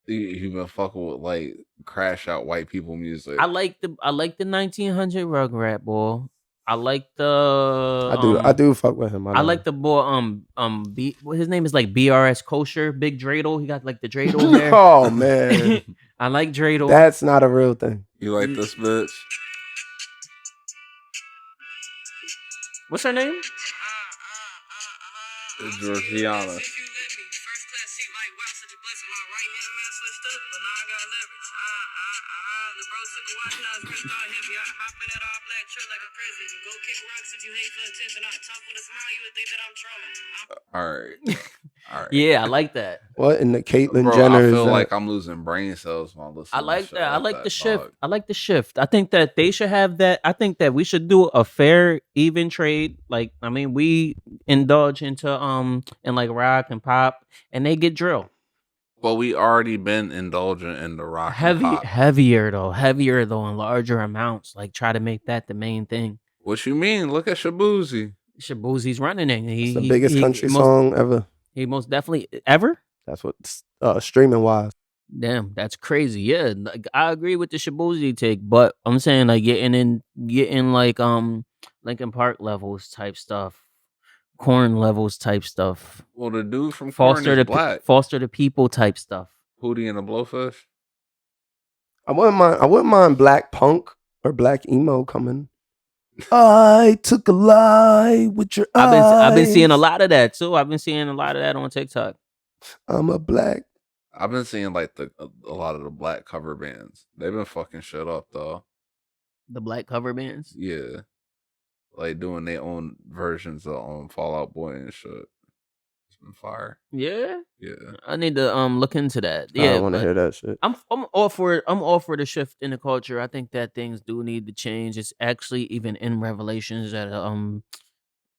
You been fucking with like crash out white people music. I like the 1900 Rugrat boy. I like the I do fuck with him. I like the boy his name is like BRS Kosher, Big Dreidel. He got like the dreidel hair. Oh man. I like dreidel. That's not a real thing. You like this bitch? What's her name? It's Georgiana. All right. Yeah, I like that. What in the Caitlyn Bro, Jenner? I feel like I'm losing brain cells when I listen. I like to that. I like that, the shift. dog. I like the shift. I think that they should have that. I think that we should do a fair, even trade. Like, I mean, we indulge into in like rock and pop, and they get drill. Well, we already been indulgent in the rock. and pop. Heavier though, in larger amounts. Like, try to make that the main thing. What you mean? Look at Shabuzi. Shabuzi's running it. it's the biggest country song ever. He most definitely ever. That's what streaming wise. Damn, that's crazy. Yeah, like, I agree with the Shabuzi take, but I'm saying like getting like Linkin Park levels type stuff, Korn levels type stuff, Well, the dude from Korn is black. Foster the People type stuff. Hootie and the Blowfish. I wouldn't mind black punk or black emo coming. I took a lie with your eyes. I've been seeing a lot of that too. I've been seeing a lot of that on TikTok. I'm a black. I've been seeing like a lot of the black cover bands. They've been fucking shit up though. The black cover bands. Yeah, like doing their own versions of Fall Out Boy and shit. It's been fire. Yeah, Yeah. I need to look into that. I Yeah, don't want to hear that shit. I'm all for it. I'm all for the shift in the culture. I think that things do need to change. It's actually even in Revelations that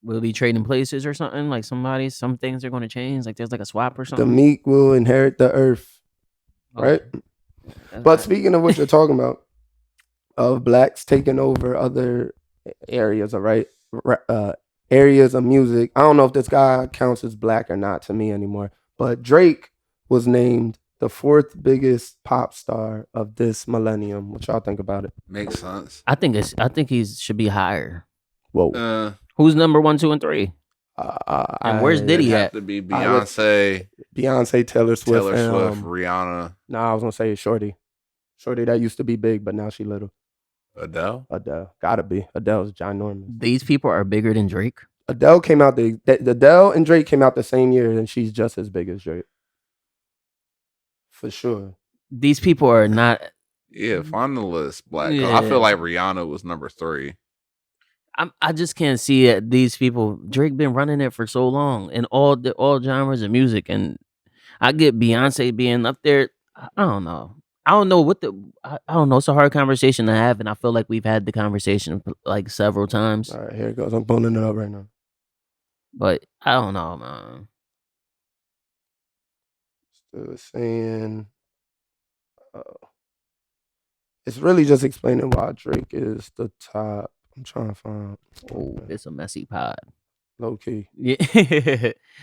we'll be trading places or something. Like some things are going to change. Like there's like a swap or The something. meek will inherit the earth, right? That's But right. speaking of what you're talking about, of blacks taking over other areas, all right, areas of music. I don't know if this guy counts as black or not to me anymore. But Drake was named the 4th biggest pop star of this millennium. What y'all think about it? Makes sense. I think he should be higher. Whoa. Who's number 1, 2, and 3? And where's Diddy It'd at? have to be Beyonce, Beyonce, Taylor Swift, and, Rihanna. Nah, I was gonna say Shorty. Shorty that used to be big, but now she little. Adele. Gotta be. Adele's ginormous. These people are bigger than Drake. Adele came out Adele and Drake came out the same year, and she's just as big as Drake. For sure. These people are not. Yeah, find the list. Black. Yeah. I feel like Rihanna was number 3. I just can't see it. These people. Drake been running it for so long in all genres of music, and I get Beyonce being up there. I don't know. I don't know. It's a hard conversation to have, and I feel like we've had the conversation like several times. All right, here it goes. I'm pulling it up right now. But I don't know, man. Still saying, it's really just explaining why Drake is the top. I'm trying to find. Oh, it's a messy pod. Low key. Yeah.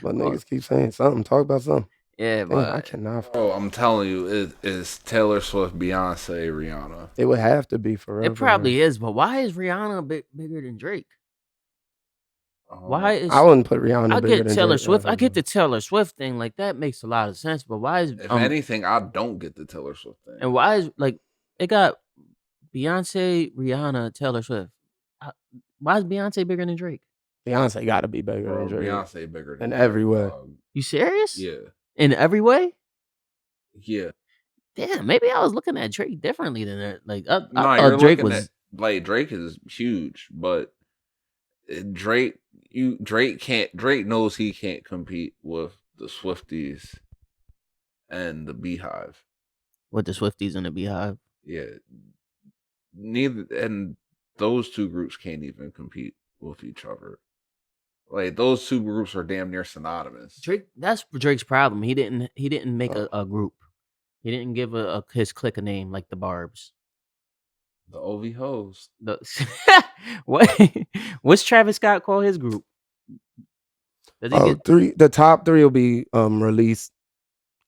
But niggas keep saying something. Talk about something. Yeah, Damn, but I cannot. Oh, I'm telling you, it is Taylor Swift, Beyonce, Rihanna. It would have to be forever. it probably is. But why is Rihanna bigger than Drake? Why is I wouldn't put Rihanna. I bigger get than Taylor Drake, Swift. I get know. the Taylor Swift thing. Like that makes a lot of sense. But why is If anything, I don't get the Taylor Swift thing. and why is like it got Beyonce, Rihanna, Taylor Swift. Why is Beyonce bigger than Drake? Beyonce got to be bigger Bro, than Drake. Beyonce bigger than In Drake, every way. dog. You serious? Yeah. In every way? Yeah. Damn, maybe I was looking at Drake differently than that. Like, No, I you're thought Drake looking was. at like Drake is huge, but Drake knows he can't compete with the Swifties and the Beehive. With the Swifties and the Beehive. Yeah. Neither and those two groups can't even compete with each other. Like those two groups are damn near synonymous. Drake, that's Drake's problem. He didn't make a group. He didn't give his clique a name like the Barbs. The OV host. What? What's Travis Scott call his group? Does he get The top 3 will be released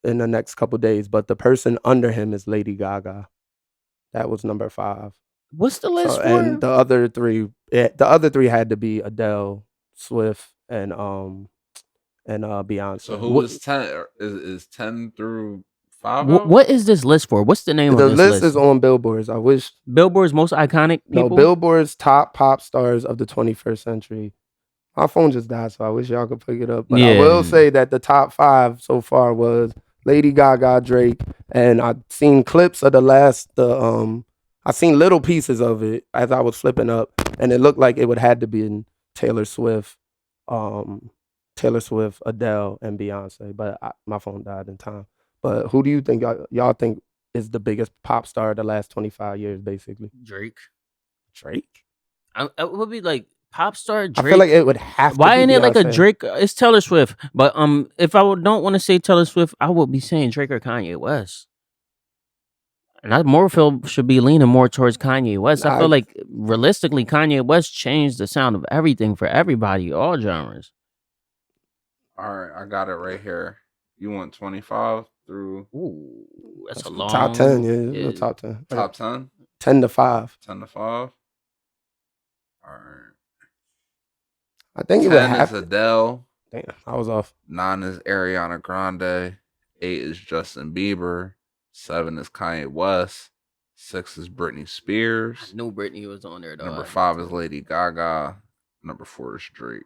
in the next couple days, but the person under him is Lady Gaga. That was number 5. What's the list for? And the other 3 had to be Adele, Swift, and Beyonce. So who was 10? Is 10 through 5? What is this list for? What's the name of The this list is on Billboard's. I wish Billboard's most iconic people. No, Billboard's top pop stars of the 21st century. My phone just died, so I wish y'all could pick it up. But I will say that the top 5 so far was Lady Gaga, Drake, and I've seen clips of I seen little pieces of it as I was flipping up, and it looked like it would had to be in Taylor Swift, Adele, and Beyonce. But my phone died in time. But who do you think y'all think is the biggest pop star of the last 25 years, basically? Drake. It would be like pop star Drake. I feel like it would have to Why be ain't it like a Beyonce. Drake? It's Taylor Swift. But if I don't want to say Taylor Swift, I would be saying Drake or Kanye West. And I more feel should be leaning more towards Kanye West. I feel like realistically, Kanye West changed the sound of everything for everybody, all genres. All right, I got it right here. You want 25 through? Ooh, that's a long top 10. Yeah, top 10. Top 10. 10 to 5. 10 to 5. All right. I think 10 it would have is Adele. Damn, I was off. 9 is Ariana Grande. 8 is Justin Bieber. 7 is Kanye West. 6 is Britney Spears. I knew Britney was on there, though. Number 5 is Lady Gaga. Number 4 is Drake.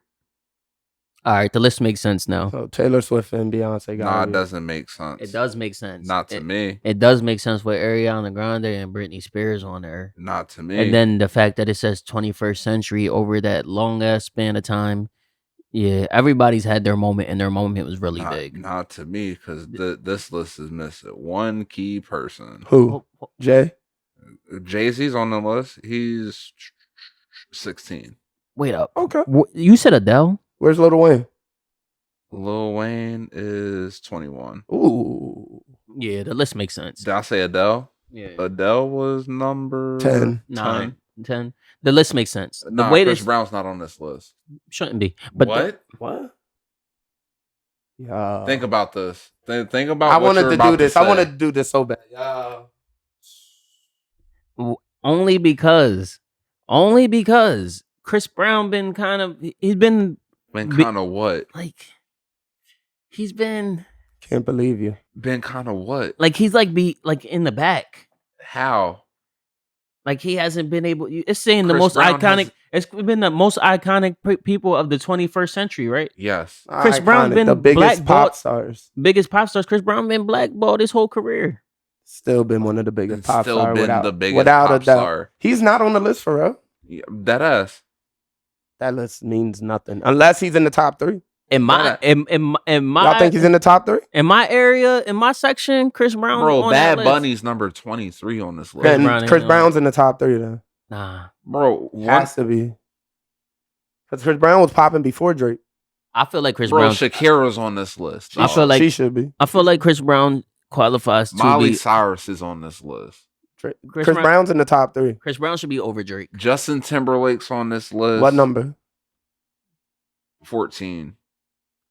All right, the list makes sense now. So Taylor Swift and Beyonce got Nah, it doesn't make sense. It does make sense. Not to me. It does make sense with Ariana Grande and Britney Spears on there. Not to me. And then the fact that it says 21st century over that long ass span of time. Yeah, everybody's had their moment, and their moment was really big. Not to me, because this list is missing one key person. Who? Jay? Jay-Z's on the list. He's 16. Wait up. Okay. You said Adele? Where's Lil Wayne? Lil Wayne is 21. Ooh. Yeah, the list makes sense. Did I say Adele? Yeah. Adele was number 10. 10. The list makes sense. Nah, Chris Brown's not on this list. Shouldn't be. But what? Yeah. Think about this. Think about. I wanted to do this. I wanted to do this so bad. Yeah. Only because Chris Brown been kind of. He's been kind of what? Like he's been. Can't believe you. Been kind of what? Like he's like in the back. How? Like he hasn't been able. It's saying the most iconic. It's been the most iconic people of the 21st century, right? Yes. Chris Brown been the biggest pop stars. Biggest pop stars. Chris Brown been blackballed his whole career. Still been one of the biggest pop stars. Still been the biggest without pop a doubt. star. He's not on the list for real. Yeah, that ass. That list means nothing unless he's in the top 3. In my, y'all think he's in the top 3? In my area, in my section, Chris Brown. Bro, Bad Bunny's number 23 on this list. Chris Brown's in the top 3 then. Nah, bro, has to be. Because Chris Brown was popping before Drake. I feel like Chris Brown. Shakira's on this list. I feel like she should be. I feel like Chris Brown qualifies to Miley be. Cyrus is on this list. Chris Brown's in the top 3. Chris Brown should be over Drake. Justin Timberlake's on this list. What number? 14.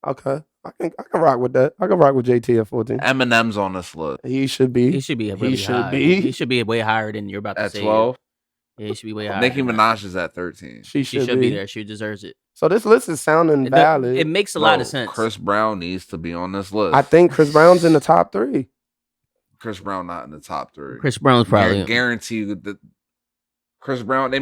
Okay. I can rock with that. I can rock with JT at 14. Eminem's on this list. He should be. He should be really high. He should be way higher than you're about to say. At 12? Yeah, he should be way higher. Nicki Minaj is at 13. She should be there. She deserves it. So this list is sounding valid. It makes a lot of sense. Chris Brown needs to be on this list. I think Chris Brown's in the top 3. Chris Brown not in the top 3. Chris Brown's probably. Guarantee that Chris Brown, they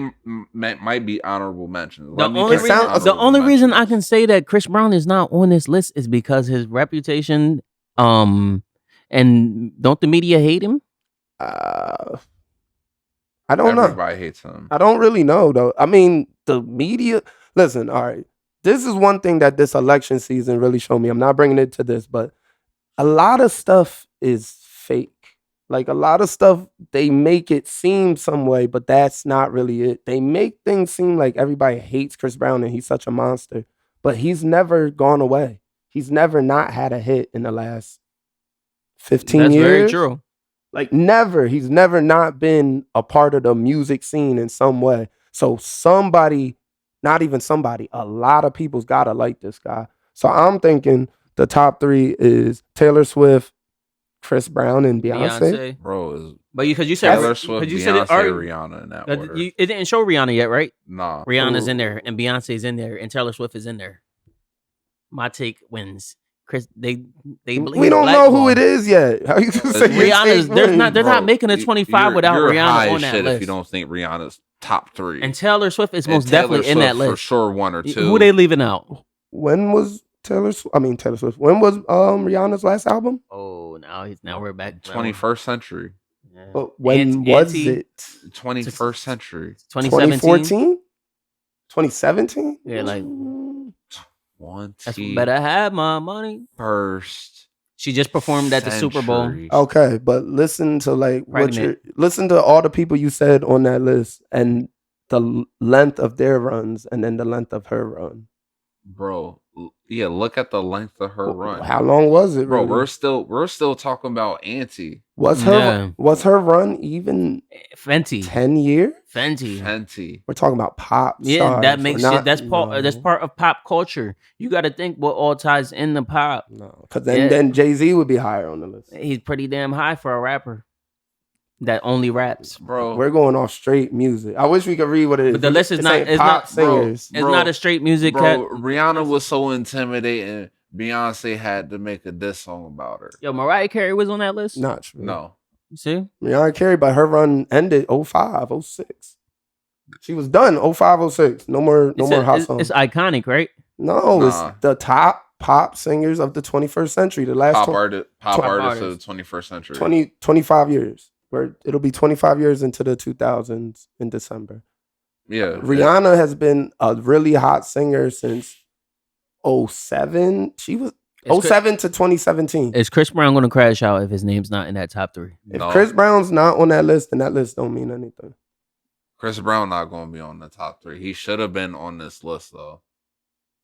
might be honorable mentions. The only reason I can say that Chris Brown is not on this list is because his reputation. And don't the media hate him? I don't know. Everybody hates him. I don't really know though. I mean, the media. Listen, all right. This is one thing that this election season really showed me. I'm not bringing it to this, but a lot of stuff is fake. Like a lot of stuff, they make it seem some way, but that's not really it. They make things seem like everybody hates Chris Brown and he's such a monster, but he's never gone away. He's never not had a hit in the last 15 years. That's very true. Like never. He's never not been a part of the music scene in some way. So somebody, not even somebody, a lot of people's gotta like this guy. So I'm thinking the top 3 is Taylor Swift, Chris Brown, and Beyonce. Bro, is But because you said Taylor Swift, you Beyonce, said it, Rihanna in that order. it didn't show Rihanna yet, right? Nah. Rihanna's in there, and Beyonce's in there, and Taylor Swift is in there. My take wins. Chris, they believe We don't know who it is yet. How you gonna say Rihanna's? They're not making a 25 without you're Rihanna high on as that shit list. If you don't think Rihanna's top 3, And Taylor Swift is And most Taylor definitely in that Swift list. for sure, 1 or 2. Who they leaving out? When was Taylor Swift? When was Rihanna's last album? Oh, now we're back. 21st century. Yeah. But when was it? 21st century. 2014? 2017? Yeah, like that's 21st better have my money. She just performed at the Super Bowl. century. Okay, but listen to like Pregnant. listen to all the people you said on that list and the length of their runs and then the length of her run. Bro, yeah, look at the length of her run. How long was it, Bro, really? we're still talking about Auntie. Was her run even Fenty. 10 years? Fenty. We're talking about pop Yeah, stars. that makes We're shit. not- That's part of pop culture. You got to think what all ties in the pop. No, because then Jay-Z would be higher on the list. He's pretty damn high for a rapper that only raps. Bro, We're going off straight music. I wish we could read what it is. But the list is It's not- saying it's pop not- singers. It's not a straight music. bro, Rihanna was so intimidating. Beyonce had to make a diss song about her. Yo, Mariah Carey was on that list. Not true. No. You see? Mariah Carey, but her run ended 05, 06. She was done 05, 06. No more hot songs. It's iconic, right? No, Nah. it's the top pop singers of the 21st century. The last Pop artist of artist. the 21st century. 25 years. Where it'll be 25 years into the 2000s in December. Yeah. Rihanna has been a really hot singer since 07. She was It's 07 to 2017. Is Chris Brown going to crash out if his name's not in that top 3? If No. Chris Brown's not on that list, then that list don't mean anything. Chris Brown not going to be on the top 3. He should have been on this list though.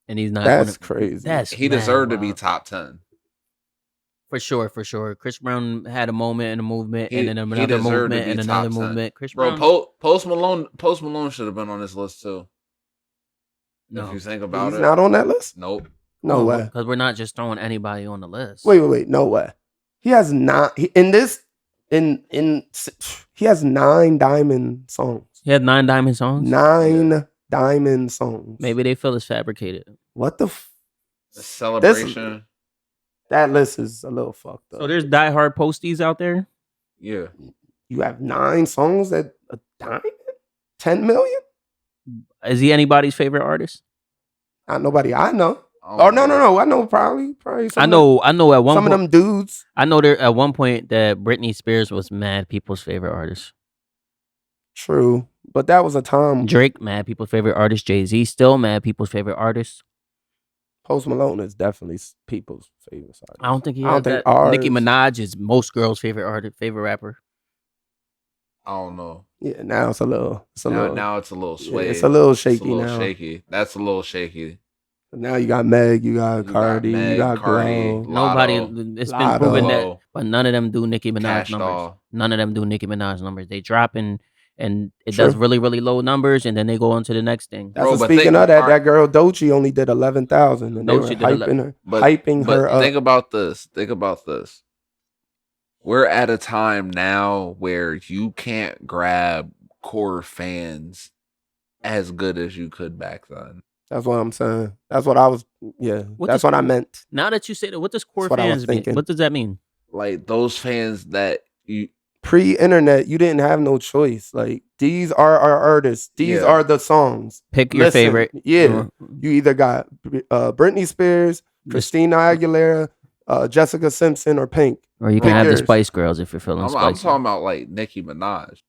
And he's not. That's gonna, crazy. That's He mad deserved to be wild. top 10. For sure. Chris Brown had a moment and a movement, He- and then he another deserved to movement be and top another 10. movement. Chris Bro, Brown. Post Malone should have been on this list too. No. If you think about He's it. not on that list? Nope. No way. Because we're not just throwing anybody on the list. Wait. No way. He has not. He has 9 diamond songs. He had 9 diamond songs. 9 diamond songs. Maybe they feel it's fabricated. What the? The celebration. That list is a little fucked up. So there's diehard posties out there. Yeah. You have 9 songs at a diamond? 10 million? Is he anybody's favorite artist? Not nobody I know. I don't Oh no. know. I know probably some I know at one some point, of them dudes. I know there at one point that Britney Spears was mad people's favorite artist. True, but that was a time. Drake mad people's favorite artist. Jay-Z still mad people's favorite artist. Post Malone is definitely people's favorite artist. I don't think he I has don't think that. ours- Nicki Minaj is most girls' favorite rapper. I don't know. Yeah, now it's a little. Now it's a little swayed. it's a little It's shaky a little now. shaky. That's a little shaky. Now you got Meg, you got You Cardi, got Meg, you got Cardi, Glow. Nobody. It's been Lotto. proven that, but none of them do Nicki Minaj Cash numbers. Doll. None of them do Nicki Minaj numbers. They drop and it True. does really, really low numbers, and then they go on to the next thing. That's Bro, what but speaking think- of that, alright. that girl Doechii only did 11,000, and they were Doechii did hyping her up. Think about this. We're at a time now where you can't grab core fans as good as you could back then. That's what I'm saying. That's what I was. Yeah, What that's does- what I meant. Now that you say that, what does core That's what I was fans mean? thinking. What does that mean? Like those fans that you Pre-internet, you didn't have no choice. Like these are our artists. These Yeah. are the songs. Pick your Listen, favorite. Yeah, you either got Britney Spears, Christina Aguilera, Jessica Simpson, or Pink. Or you can Pick have the yours. Spice Girls if you're feeling I'm spicy. talking about like Nicki Minaj.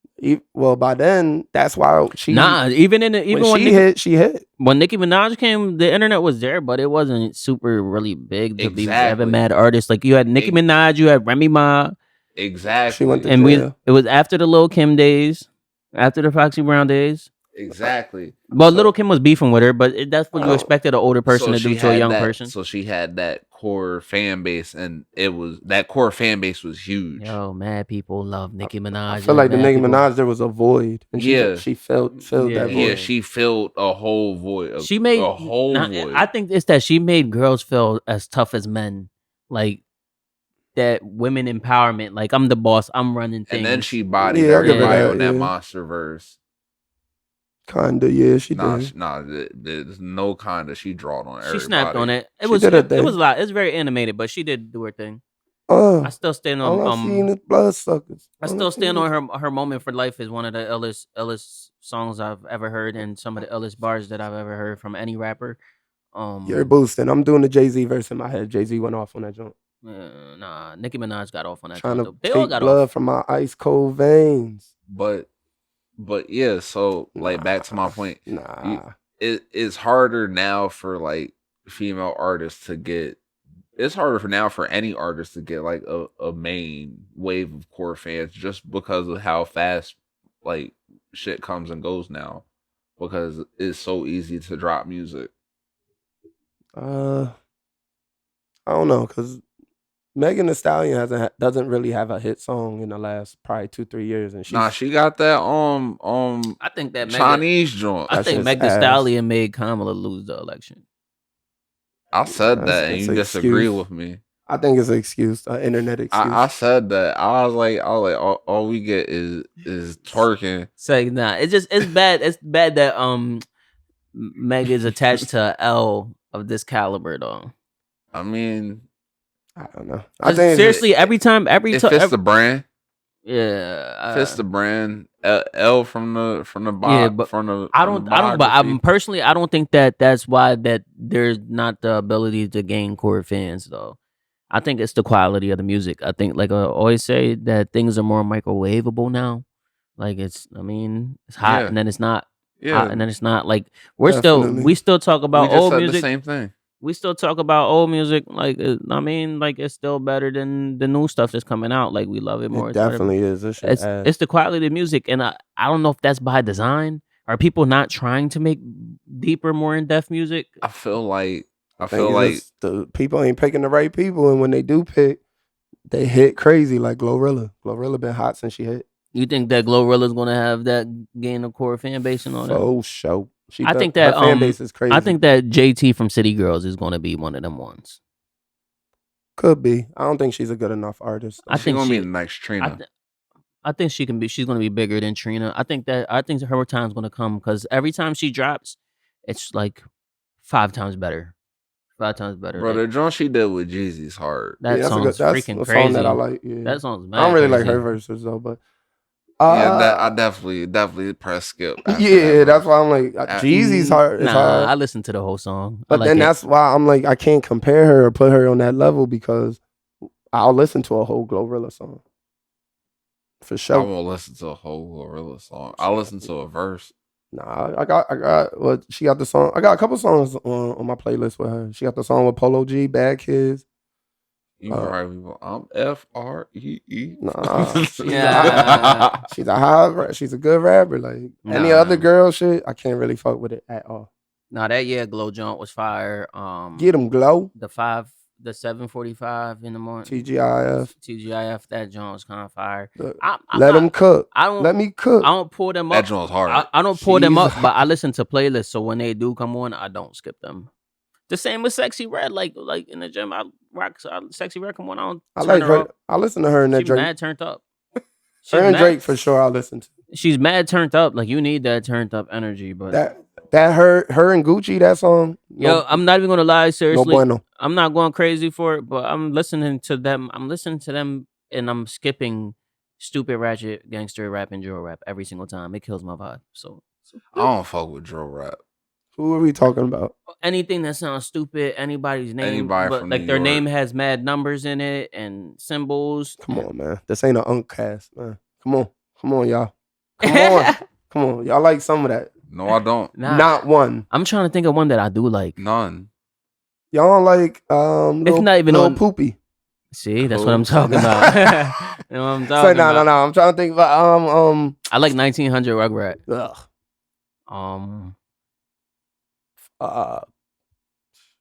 Well, by then, that's why she. Nah, even when she hit. when Nicki Minaj came, the internet was there, but it wasn't super really big to be Exactly. having mad artists. Like you had Nicki Minaj, you had Remy Ma, Exactly. She went to and jail. it was after the Lil Kim days, after the Foxy Brown days. Exactly. But Little Kim was beefing with her, but that's what you expected an older person to do to a young person. So she had that core fan base, and that core fan base was huge. Yo, mad people love Nicki Minaj. I feel like the Nicki Minaj, there was a void, and she filled that void. Yeah, she filled a whole void. She made a whole void. I think it's that she made girls feel as tough as men, like that women empowerment. Like I'm the boss, I'm running things. And then she bodied everybody on that monster verse. Kinda, yeah, she did. There's no kinda. She drawed on everybody. She snapped on it. It was a lot. It's very animated, but she did do her thing. I still stand on all I seen is bloodsuckers. I still stand on her moment for life is one of the illest songs I've ever heard, and some of the illest bars that I've ever heard from any rapper. You're boosting. I'm doing the Jay-Z verse in my head. Jay-Z went off on that joint. Nah, Nicki Minaj got off on that. Trying to take blood from my ice cold veins. But yeah, so like back to my point. It's harder now for like female artists to get. It's harder for now for any artist to get like a main wave of core fans just because of how fast like shit comes and goes now. Because it's so easy to drop music. I don't know, because Megan Thee Stallion doesn't really have a hit song in the last probably 2-3 years, and she got that I think that Chinese joint. I think Megan Thee Stallion made Kamala lose the election. I said that, and you disagree with me. I think it's an excuse, an internet excuse. I said that. I was like, all we get is twerking. Say nah. It's bad. It's bad that Meg is attached to L of this caliber, though. I mean, I don't know. I think seriously, every time, it's the brand. Yeah, fits the brand. L from the bottom. Yeah, but I don't. But I don't think that's why that there's not the ability to gain core fans though. I think it's the quality of the music. I think, like I always say, that things are more microwavable now. Like it's hot and then it's not. Yeah, hot and then it's not. Like we still talk about old music. The same thing. We still talk about old music, like it's still better than the new stuff that's coming out. Like we love it more. It definitely is. It's the quality of music, and I don't know if that's by design. Are people not trying to make deeper, more in depth music? I feel like the people ain't picking the right people, and when they do pick, they hit crazy. Like Glorilla. Glorilla been hot since she hit. You think that Glorilla's gonna have that gain of core fan base and all that? Oh, show. I think that fan base is crazy. I think that JT from City Girls is going to be one of them ones. Could be. I don't think she's a good enough artist. I think she's going to be the next Trina. I think she can be. She's going to be bigger than Trina. I think her time's going to come because every time she drops, it's like 5 times better. 5 times better. Bro, the joint she did with Jeezy's hard. That song's freaking crazy. Song that I like. Yeah. That song's mad. I don't really crazy. like her verses though, but. I definitely press skip. Yeah, that's why I'm like, Jeezy's hard. Hard. I listened to the whole song. But then that's why I'm like, I can't compare her or put her on that level because I'll listen to a whole Glorilla song. For sure. I won't listen to a whole Glorilla song. I'll listen to a verse. Nah, I got she got the song. I got a couple songs on my playlist with her. She got the song with Polo G, Bad Kids. You probably I'm FREE. Nah, she's a good rapper. Like any other girl shit, I can't really fuck with it at all. Nah, that Glow joint was fire. Get them Glow. The 7:45 in the morning. TGIF. That joint was kind of fire. Let them cook. Let me cook. I don't pull them up. That joint's hard. I don't pull them up, but I listen to playlists. So when they do come on, I don't skip them. The same with Sexy Red, like in the gym, I rock Sexy Red. Come on, I like her. I listen to her and that Drake. She's mad turned up. Her and Drake for sure. I'll listen to. She's mad turned up. Like you need that turned up energy, but that her and Gucci that song. Yo, I'm not even gonna lie. Seriously, no bueno. I'm not going crazy for it, but I'm listening to them. And I'm skipping stupid ratchet gangster rap and drill rap every single time. It kills my vibe. So I don't fuck with drill rap. Who are we talking about? Anything that sounds stupid, anybody's name, but like their name has mad numbers in it and symbols. Come on, man. This ain't an unk cast, man. Come on, y'all. Come on. Y'all like some of that? No, I don't. Not one. I'm trying to think of one that I do like. None. Y'all don't like it's not even Lil Poopy. See, that's what I'm talking about. You know what I'm talking about? No. I'm trying to think about I like 1900 Rugrat. Ugh.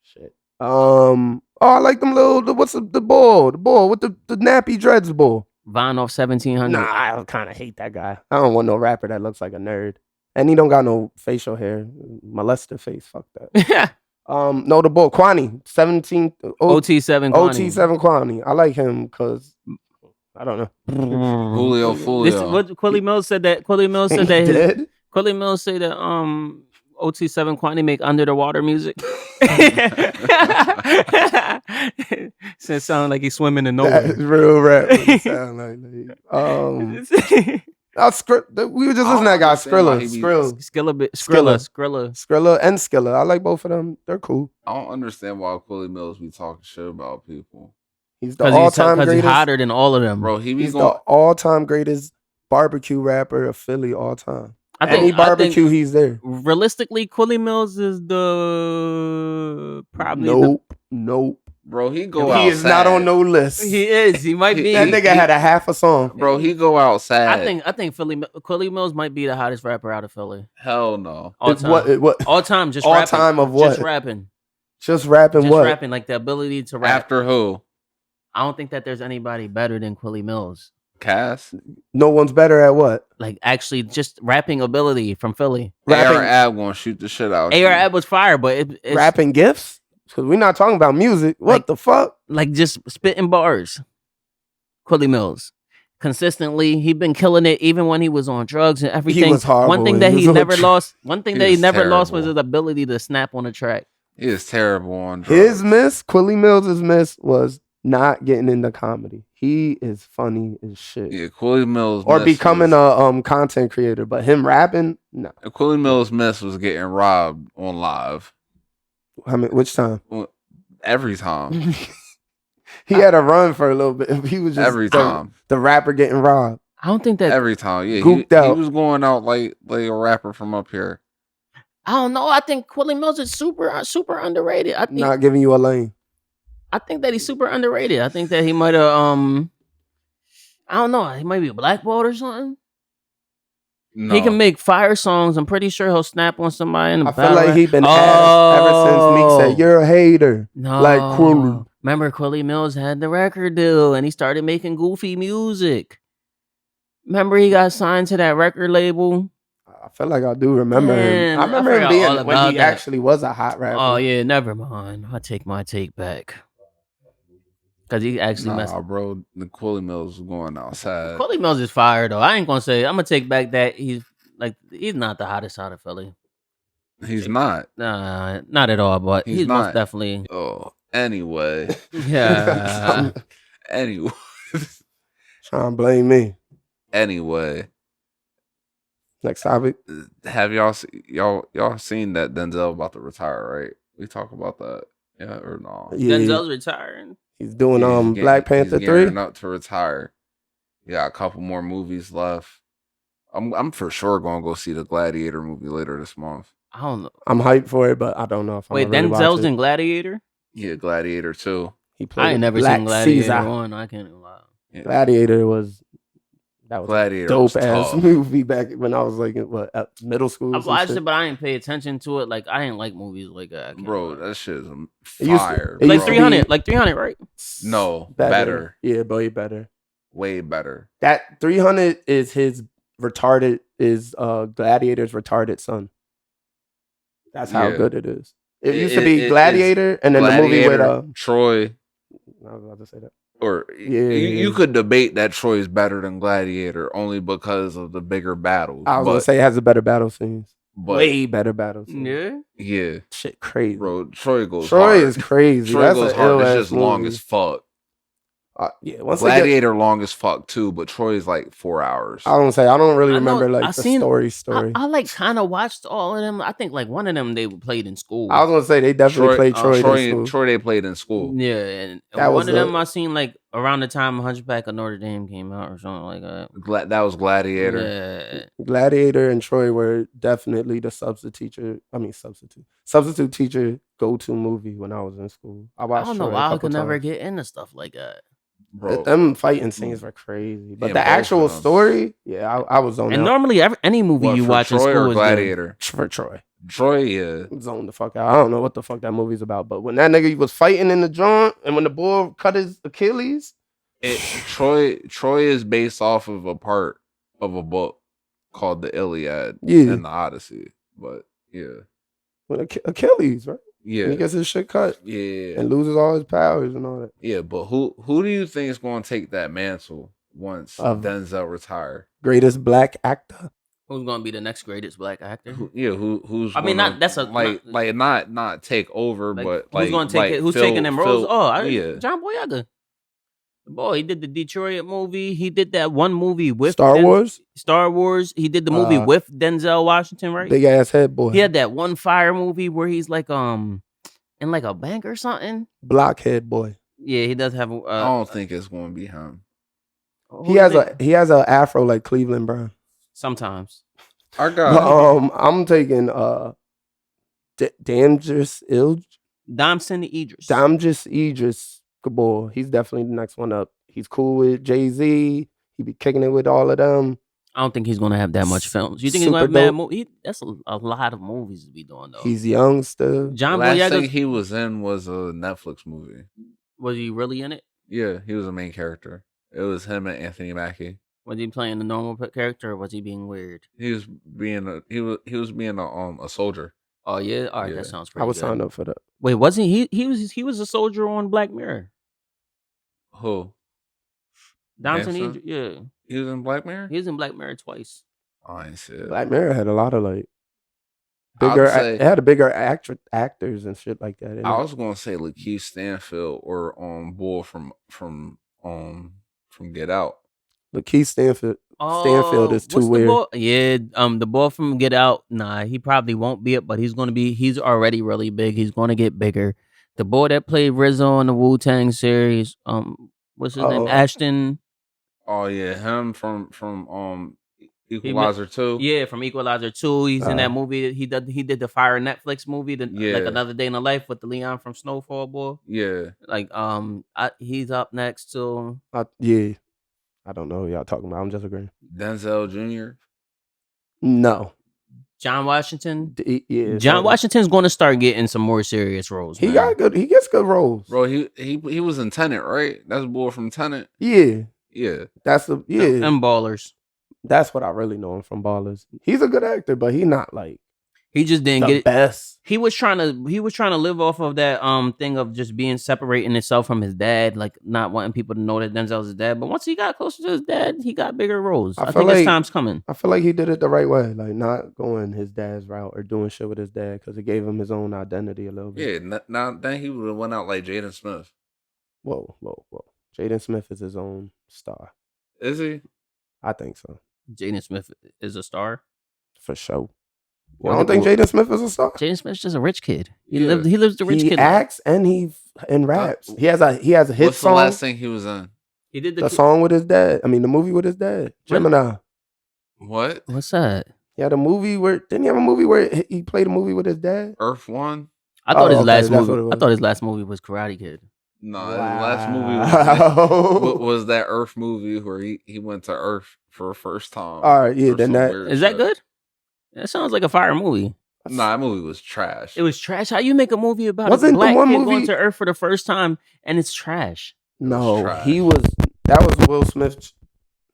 Shit. I like them little. What's the bull? The bull with the nappy dreads bull. Vine off 1700. Nah, I kind of hate that guy. I don't want no rapper that looks like a nerd, and he don't got no facial hair. Molester face. Fuck that. No, the bull Kwani 17 OT7. OT7 Kwani. I like him because I don't know. Julio Fulio. This what Quilly Mills said that. Quilly Mills said that. Dead? Quilly Mills said that. OT7 Quantity make under the water music. Said it sound like he's swimming in nowhere. That's real rap. What it sound like. We were just listening to that guy Skrilla and Skilla. I like both of them. They're cool. I don't understand why Quilly Mills be talking shit about people. He's the all-time greatest. He's hotter than all of them, bro. He's the all-time greatest barbecue rapper of Philly all time. Any barbecue, he's there. Realistically, Quilly Mills is the probably Nope. Bro, he go outside. He is not on no list. He is. He might be. That nigga had a half a song. Bro, he go outside. I think Quilly Mills might be the hottest rapper out of Philly. Hell no. All time. What? All time. Just all rapping. Time of what? Just rapping. Just rapping. Just what? rapping, like the ability to rap. After who? I don't think that there's anybody better than Quilly Mills. Cass? No one's better at what? Like actually just rapping ability from Philly. AR Ab gonna shoot the shit out. AR Ab was fire, but it's rapping gifts? Because we're not talking about music. What the fuck? Like just spitting bars. Quilly Mills. Consistently, he been killing it even when he was on drugs and everything. He was horrible. One thing that he never lost was his terrible. ability to snap on a track. He is terrible on drugs. His miss, Quilly Mills' miss was not getting into comedy. He is funny as shit. Yeah, Quilly Mills or becoming a content creator, but him rapping, no. Quilly Mills' miss was getting robbed on live. I mean, which time? Every time. He had a run for a little bit. He was just every time the rapper getting robbed. I don't think that every time. Yeah, he was going out like a rapper from up here. I don't know. I think Quilly Mills is super underrated. I think not giving you a lane. I think that he's super underrated. I think that he might have I don't know. He might be blackballed or something. No. He can make fire songs. I'm pretty sure he'll snap on somebody in the feel like he been asked ever since Meek said, "You're a hater." No. Like Quilly. Remember Quilly Mills had the record deal and he started making goofy music. Remember he got signed to that record label? I feel like I do remember him. I remember him being when he actually was a hot rapper. Oh yeah, never mind. I take my take back. Cause he actually messed up. Bro, the Quilly Mills was going outside. Quilly Mills is fire though. I ain't gonna say. I'm gonna take back that he's not the hottest out of Philly. He's not. Nah, not at all. But he's most definitely. Oh, anyway. Yeah. Anyway. Trying to blame me. Anyway. Next topic. Have y'all seen that Denzel about to retire? Right? We talk about that. Yeah or no? Yeah. Denzel's retiring. He's doing Black Panther 3. Up to retire. Yeah, a couple more movies left. I'm for sure gonna go see the Gladiator movie later this month. I don't know. I'm hyped for it, but I don't know if I'm Wait, Denzel's in Gladiator? Yeah, Gladiator 2. He played. I ain't never seen Gladiator 1. I can't even lie. Yeah. Gladiator was Gladiator a dope ass movie back when I was like at middle school. I watched it, but I didn't pay attention to it. Like I didn't like movies like that. Bro, that shit is fire. Like 300, like 300, right? No, better. Yeah, way better. Way better. That 300 is his retarded. Is Gladiator's retarded son. That's how good it is. It used to be Gladiator, and then Gladiator, the movie with Troy. I was about to say that. Or you could debate that Troy is better than Gladiator only because of the bigger battles. I was gonna say it has a better battle scenes. But, way better battle scenes. Yeah. Shit crazy. Bro, Troy Troy hard. Is crazy. Troy goes hard. It's just long as fuck. Gladiator long as fuck too, but Troy's like 4 hours. I don't say I don't really remember the story. I like kind of watched all of them. I think like one of them they played in school. I was gonna say they definitely played Troy. Troy they played in school. Yeah, and one of them I seen like around the time Hunchback of Notre Dame came out or something like that. That was Gladiator. Yeah. Gladiator and Troy were definitely the substitute teacher go-to movie when I was in school. I don't know why I could never get into stuff like that. bro. Them fighting scenes were crazy, but Yeah, the both actual of them. story, I was zoned And out normally, any movie What, you for watch in Troy school or is good. Gladiator? for Troy. Troy, yeah. Zoned the fuck out. I don't know what the fuck that movie's about, but when that nigga was fighting in the joint and when the bull cut his Achilles, Troy is based off of a part of a book called the Iliad Yeah. and the Odyssey. But yeah, when Achilles, right? yeah, And he gets his shit cut yeah, and loses all his powers and all that. yeah. But who do you think is going to take that mantle once Of- Denzel retire? Greatest black actor. Who's gonna be the next greatest black actor? Who's? I mean, gonna, not that's a not take over, like, but who's like gonna take like it? Who's fill- taking them roles? fill- yeah. John Boyega. Boy, he did the Detroit movie. He did that one movie with Star Wars? Star Wars. He did the movie with Denzel Washington, right? Big ass head boy. He had that one fire movie where he's like in like a bank or something. Blockhead boy. Yeah, he does have. I don't think it's going to be him. He has a afro like Cleveland Brown. sometimes. I got. I'm taking Damjus Idris Gabor. He's definitely the next one up. He's cool with Jay-Z. He be kicking it with all of them. I don't think he's gonna have that much films. You think he's gonna have mad movie? That's a lot of movies to be doing though. He's young still. John Last thing Boyega. he was in was a Netflix movie. Was he really in it? Yeah, he was a main character. It was him and Anthony Mackie. Was he playing the normal character or was he being weird? He was being a soldier. Oh yeah, all right, Yeah. that sounds pretty I was good. signed up for that. Wait, wasn't he was a soldier on Black Mirror? Who? Downton Manson? Idris, yeah, He was in Black Mirror? he was in Black Mirror twice. Oh, I ain't see it. Black Mirror had a lot of like I'd bigger. say- It had a bigger actors and shit like that. I was gonna say Lakeith Stanfield or Bull from Get Out. Lakeith Stanfield is too what's the weird. boy? Yeah, the boy from Get Out. Nah, he probably won't be it, but he's gonna be. He's already really big. He's gonna get bigger. The boy that played Rizzo in the Wu-Tang series. What's his name? Ashton. Oh yeah, him from Equalizer 2. Yeah, from Equalizer 2. He's in that movie. He did the Fire Netflix movie, like Another Day in the Life with the Leon from Snowfall boy. Yeah. Like he's up next too. Yeah. I don't know who y'all talking about. I'm just agreeing. Denzel Jr. No. John Washington. Yeah. John Washington's going to start getting some more serious roles. He man. got good. He gets good roles. Bro, he was in Tenet, right? That's Bull from Tenet. Yeah. Yeah. That's the and Ballers. That's what I really know him from. Ballers. He's a good actor, but he not like he just didn't the get best. He was trying to live off of that thing of just being separating himself from his dad, like not wanting people to know that Denzel's his dad. But once he got closer to his dad, he got bigger roles. I think his time's coming. I feel like he did it the right way, like not going his dad's route or doing shit with his dad because it gave him his own identity a little bit. Yeah, now then he would have went out like Jaden Smith. Whoa. Jaden Smith is his own star. Is he? I think so. Jaden Smith is a star for sure. I don't think Jaden Smith is a star. Jaden Smith's just a rich kid. He lives the rich kid. He acts and he raps. He has a hit What's song. The last thing he was in? He did the song with his dad. I mean, the movie with his dad. Gemini. What? What's that? He had a movie where didn't he have a movie where he played a movie with his dad? Earth One. I thought his last movie. I thought his last movie was Karate Kid. No, his last movie was that Earth movie where he went to Earth for the first time. All right, yeah. Then that is that good? That sounds like a fire movie. Nah, that movie was trash. It was trash. How you make a movie about Wasn't a black the one kid movie going to Earth for the first time and it's trash? No, that was Will Smith.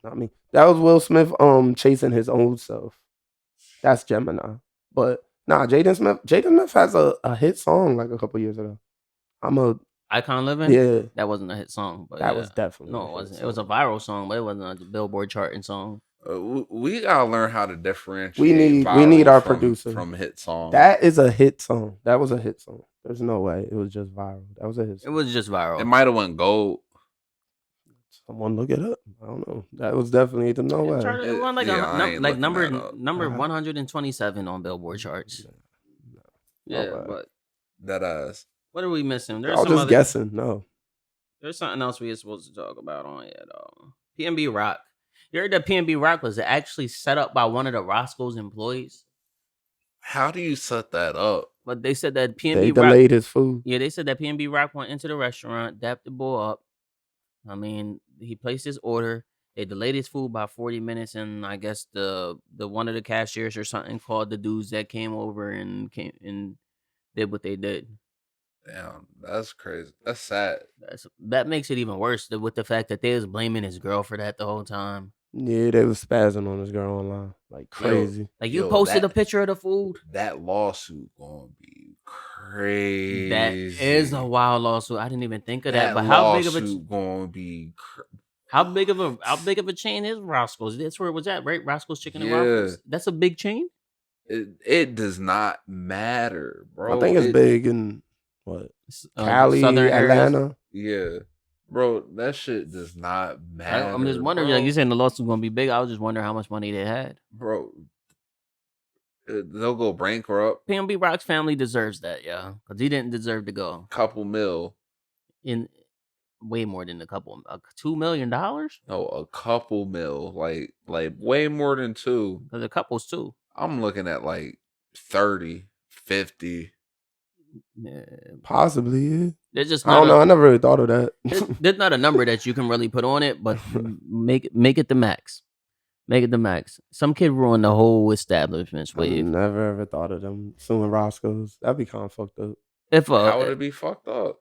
Not me. That was Will Smith chasing his own self. That's Gemini. But nah, Jaden Smith has a hit song like a couple years ago. Icon Living? Yeah. That wasn't a hit song. But that was definitely no, it wasn't. It was a viral song, but it wasn't a Billboard charting song. We gotta learn how to differentiate. We need our producer from hit song. That is a hit song. That was a hit song. There's no way it was just viral. That was a hit song. It was just viral. It might have went gold. Someone look it up. I don't know. That was definitely the no way. It won like number 127 on Billboard charts. Yeah, but that ass. What are we missing? I was just guessing. No, there's something else we were supposed to talk about on here though. PNB Rock. You heard that PNB Rock was actually set up by one of the Roscoe's employees? How do you set that up? But they said that PNB they Rock delayed his food. Yeah, they said that PNB Rock went into the restaurant, dapped the boy up, I mean, he placed his order. They delayed his food by 40 minutes, and I guess the one of the cashiers or something called the dudes that came over and did what they did. Damn, that's crazy. That's sad. That makes it even worse with the fact that they was blaming his girl for that the whole time. Yeah, they was spazzing on this girl online like crazy. Like you posted a picture of the food. That lawsuit gonna be crazy. That is a wild lawsuit. I didn't even think of that. But how big of a gonna be? How big of a chain is Roscoe's? That's where it was at, right? Roscoe's Chicken and Waffles. That's a big chain. It does not matter, bro. I think it's big in what Cali, Southern Atlanta. Yeah. Bro, that shit does not matter. I'm just wondering, like you saying the lawsuit's gonna be big. I was just wondering how much money they had. Bro, they'll go bankrupt. PNB Rock's family deserves that, yeah, because he didn't deserve to go. Couple mil. In way more than $2 million. No, a couple mil, like way more than 2. Because a couple's 2. I'm looking at like 30, 50. Yeah. Possibly, yeah. There's just I don't know. I never really thought of that. There's not a number that you can really put on it, but make it the max. Make it the max. Some kid ruined the whole establishment's wave. Never ever thought of them suing Roscoe's. That'd be kind of fucked up. How would it be fucked up?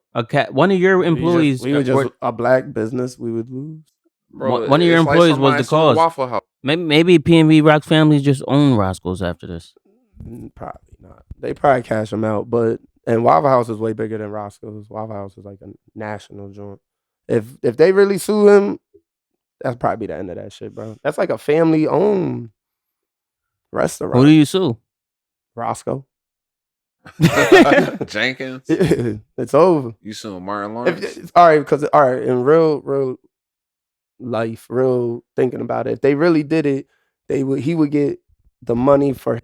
One of your employees, we would just a black business, we would lose. Bro, one of your employees was the cause. Waffle House. Maybe PNB Rock's families just own Roscoe's after this. Probably not. They probably cash them out, and Waffle House is way bigger than Roscoe's. Waffle House is like a national joint. If they really sue him, that's probably the end of that shit, bro. That's like a family owned restaurant. Who do you sue? Roscoe. Jenkins. It's over. You suing Martin Lawrence? All right, in real life, real thinking about it, if they really did it, he would get the money for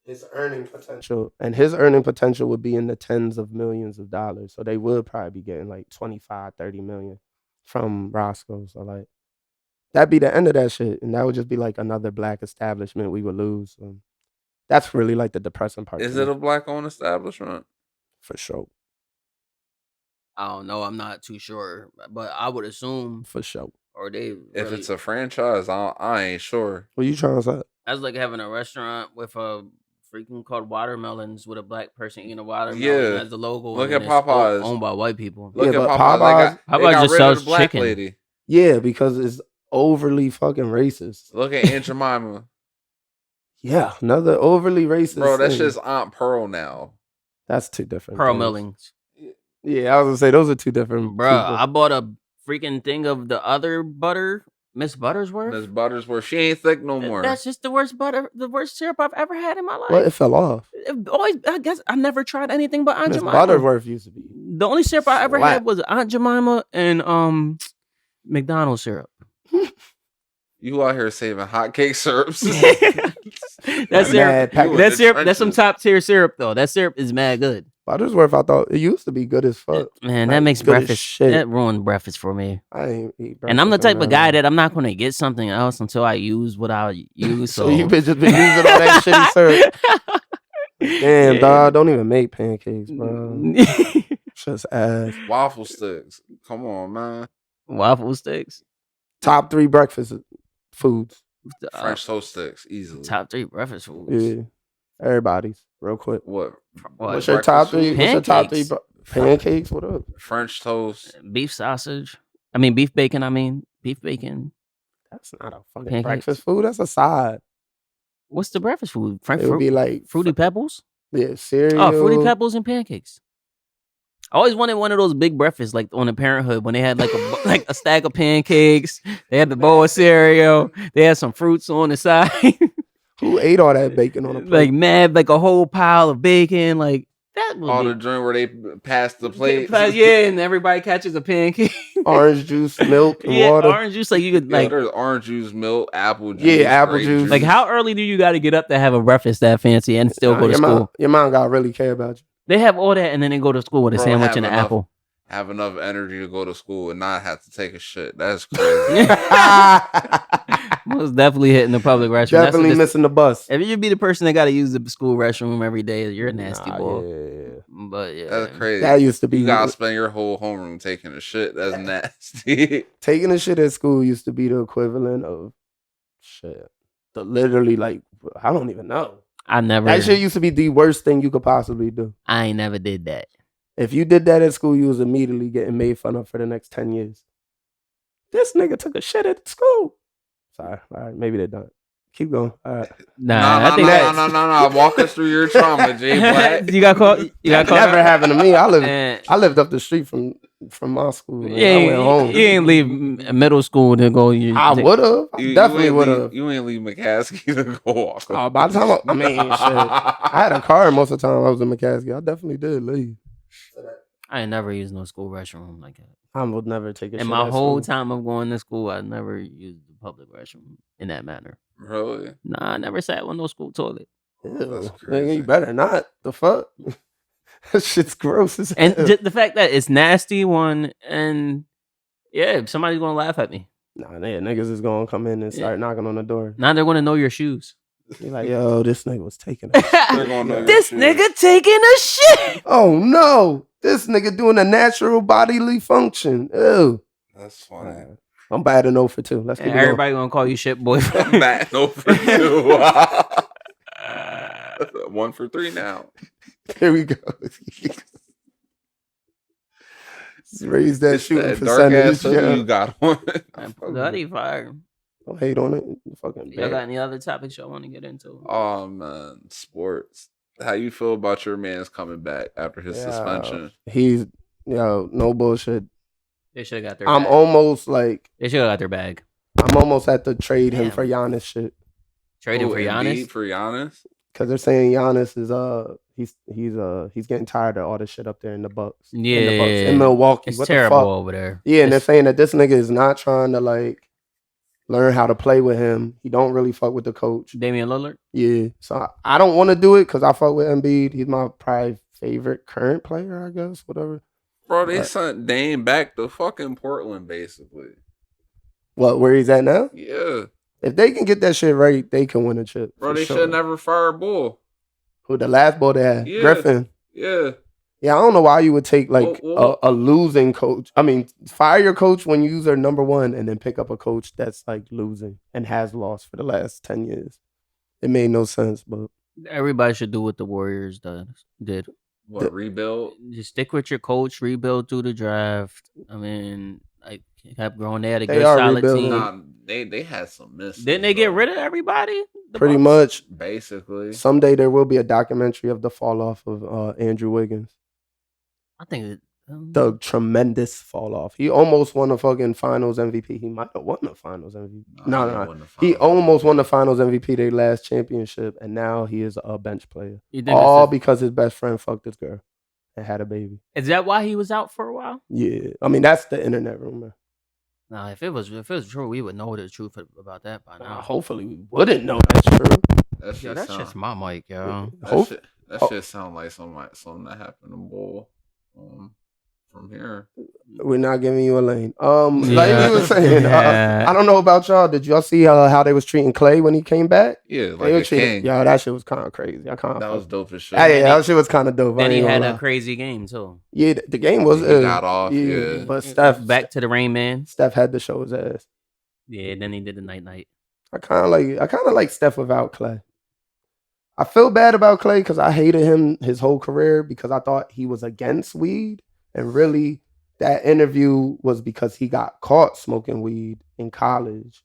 his earning potential, and his earning potential would be in the tens of millions of dollars. So they would probably be getting like 25, 30 million from Roscoe. So like that'd be the end of that shit, and that would just be like another black establishment we would lose. That's really like the depressing part. Is it a black-owned establishment? For sure. I don't know. I'm not too sure, but I would assume for sure. Or they if it's a franchise, I ain't sure. What you trying to say? That's like having a restaurant with a freaking called Watermelons with a black person eating a watermelon as the logo. Look at Popeyes, owned by white people. Look at Popeyes. Popeyes just sells chicken. Lady. Yeah, because it's overly fucking racist. Look at Aunt Jemima. Yeah, another overly racist. Bro, that's just Aunt Pearl now. That's two different. Pearl Millings. Yeah, I was gonna say those are two different. Bro, I bought a freaking thing of the other butter, Miss Buttersworth. Miss Buttersworth, she ain't thick no more. That's just the worst syrup I've ever had in my life. Well, it fell off. I guess I never tried anything but Aunt Jemima. Butterworth used to be. The only syrup I ever had was Aunt Jemima and McDonald's syrup. You out here saving hotcake syrups. That syrup, that's some top tier syrup though. That syrup is mad good. Buttersworth, I thought it used to be good as fuck. Man, that makes breakfast. That ruined breakfast for me. I ain't eat breakfast. And I'm the type of guy that I'm not going to get something else until I use what I use. So you just been using all that shitty syrup. Damn, dog, don't even make pancakes, bro. Just ass. Waffle sticks. Come on, man. Waffle sticks. Top 3 breakfast foods. French toast sticks, easily. Top 3 breakfast foods. Yeah, everybody's real quick. What's your top 3? Pancakes. What's your top 3 pancakes? What up? French toast, beef sausage. I mean beef bacon. Beef bacon. That's not a fucking breakfast food. That's a side. What's the breakfast food? It would be like Fruity Pebbles. Yeah, cereal. Oh, Fruity Pebbles and pancakes. I always wanted one of those big breakfasts, like on the Parenthood, when they had like a stack of pancakes. They had the bowl of cereal. They had some fruits on the side. Who ate all that bacon on a plate? Like a whole pile of bacon, like that. The joint where they pass the plate. Yeah, and everybody catches a pancake. Orange juice, milk, and water. Orange juice, like you could like. There's orange juice, milk, apple juice. Yeah, apple juice. Like how early do you got to get up to have a breakfast that fancy and still go to school? Your mom gotta really care about you. They have all that, and then they go to school with a sandwich and an apple. Have enough energy to go to school and not have to take a shit. That's crazy. Most definitely hitting the public restroom. Definitely missing the bus. If you be the person that got to use the school restroom every day, you're a nasty boy. Yeah. But yeah, That's crazy. That used to be You gotta spend your whole homeroom taking a shit. That's nasty. taking a shit at school used to be the equivalent of shit. Literally, like, I don't even know. I never. That shit used to be the worst thing you could possibly do. I ain't never did that. If you did that at school, you was immediately getting made fun of for the next 10 years. This nigga took a shit at school. Sorry. All right, maybe they're done. Keep going. All right. Nah, I think that No. Walk us through your trauma, Jay Black. you got caught. You got caught. Never happened to me. I Man. lived up the street from my school. Man. Yeah, I went home. you ain't leave middle school to go. I would have. Definitely would have. You ain't leave McCaskey to go walk. By the time I mean, shit, I had a car most of the time I was in McCaskey. I definitely did leave. I ain't never used no school restroom like that. I would never take a shit In my at whole school. time of going to school, I never used the public restroom in that manner. Really? Nah, I never sat on no school toilet. Ew, That's nigga, crazy. you better not. The fuck? That shit's gross as hell. And just the fact that it's nasty, and yeah, somebody's gonna laugh at me. Nah, niggas is gonna come in and start knocking on the door. Now they're gonna know your shoes. You're like, yo, this nigga was taking a They're gonna know your This shit. nigga taking a shit. Oh no, this nigga doing a natural bodily function. Ew. That's funny. I'm bad at 0 for 2. Let's And keep it going. everybody gonna call you shit boy. Back over 2. 1 for 3 now. Here we go. Raise that It's shooting that dark ass percentage. hoodie Yeah. you got on. Bloody fire. Don't hate on it. Fucking Y'all got bad. any other topics y'all want to get into? Oh man, sports. How you feel about your man's coming back after his suspension? He's no bullshit. They should have got their I'm bag. almost like They should have got their bag. I'm almost at the trade him Damn. for Giannis shit. Trade him for Embiid Giannis. For Giannis? Because they're saying Giannis is he's getting tired of all the shit up there in the Bucks. In the Bucks. Yeah. In Milwaukee. It's What terrible the fuck? over there. Yeah, and they're It's- saying that this nigga is not trying to like learn how to play with him. He don't really fuck with the coach. Damian Lillard. Yeah. So I don't want to do it because I fuck with Embiid. He's my probably favorite current player, I guess. Whatever. Bro, they But- sent Dame back to fucking Portland, basically. What, where he's at now? Yeah. If they can get that shit right, they can win a chip. Bro, for they sure. should never fire Bull. Who the last boy they had? Yeah. Griffin. Yeah. Yeah, I don't know why you would take like Well- a losing coach. I mean, fire your coach when you are number one and then pick up a coach that's like losing and has lost for the last 10 years. It made no sense, but Everybody should do what the Warriors did. What, rebuild? Just stick with your coach, rebuild through the draft. I mean, like kept growing. They had a They good are solid rebuilding. team. Nah, they had some misses. Didn't they get bro. rid of everybody? The pretty Bucks? much Basically. someday there will be a documentary of the fall off of Andrew Wiggins. I think The tremendous fall off. He almost won a fucking finals MVP. He might have won the finals MVP. Nah, No. they won the He finals. almost won the finals MVP their last championship, and now he is a bench player. you think All this because his best friend fucked his girl and had a baby. is that why he was out for a while? Yeah, I mean that's the internet rumor. Nah, if it was true, we would know the truth about that by now. Hopefully we wouldn't know that's true. That shit Yo, that's sound, just my mic, yo. Hope- that hope- shit sound like something that happened to Bull. From here. We're not giving you a lane. Yeah. Like we were saying, Yeah. I don't know about y'all. Did y'all see how they was treating Clay when he came back? Yeah, They like were a treating, king. yo, that shit was kind of crazy. I kind That was of. dope as shit. Yeah, that shit was kind of dope. I Then he ain't had gonna a lie. crazy game too. Yeah, the game was. He got off, yeah. But Steph Back to the Rain Man. Steph had to show his ass. Yeah, then he did the night. I kind of like Steph without Clay. I feel bad about Clay because I hated him his whole career because I thought he was against weed, and really that interview was because he got caught smoking weed in college,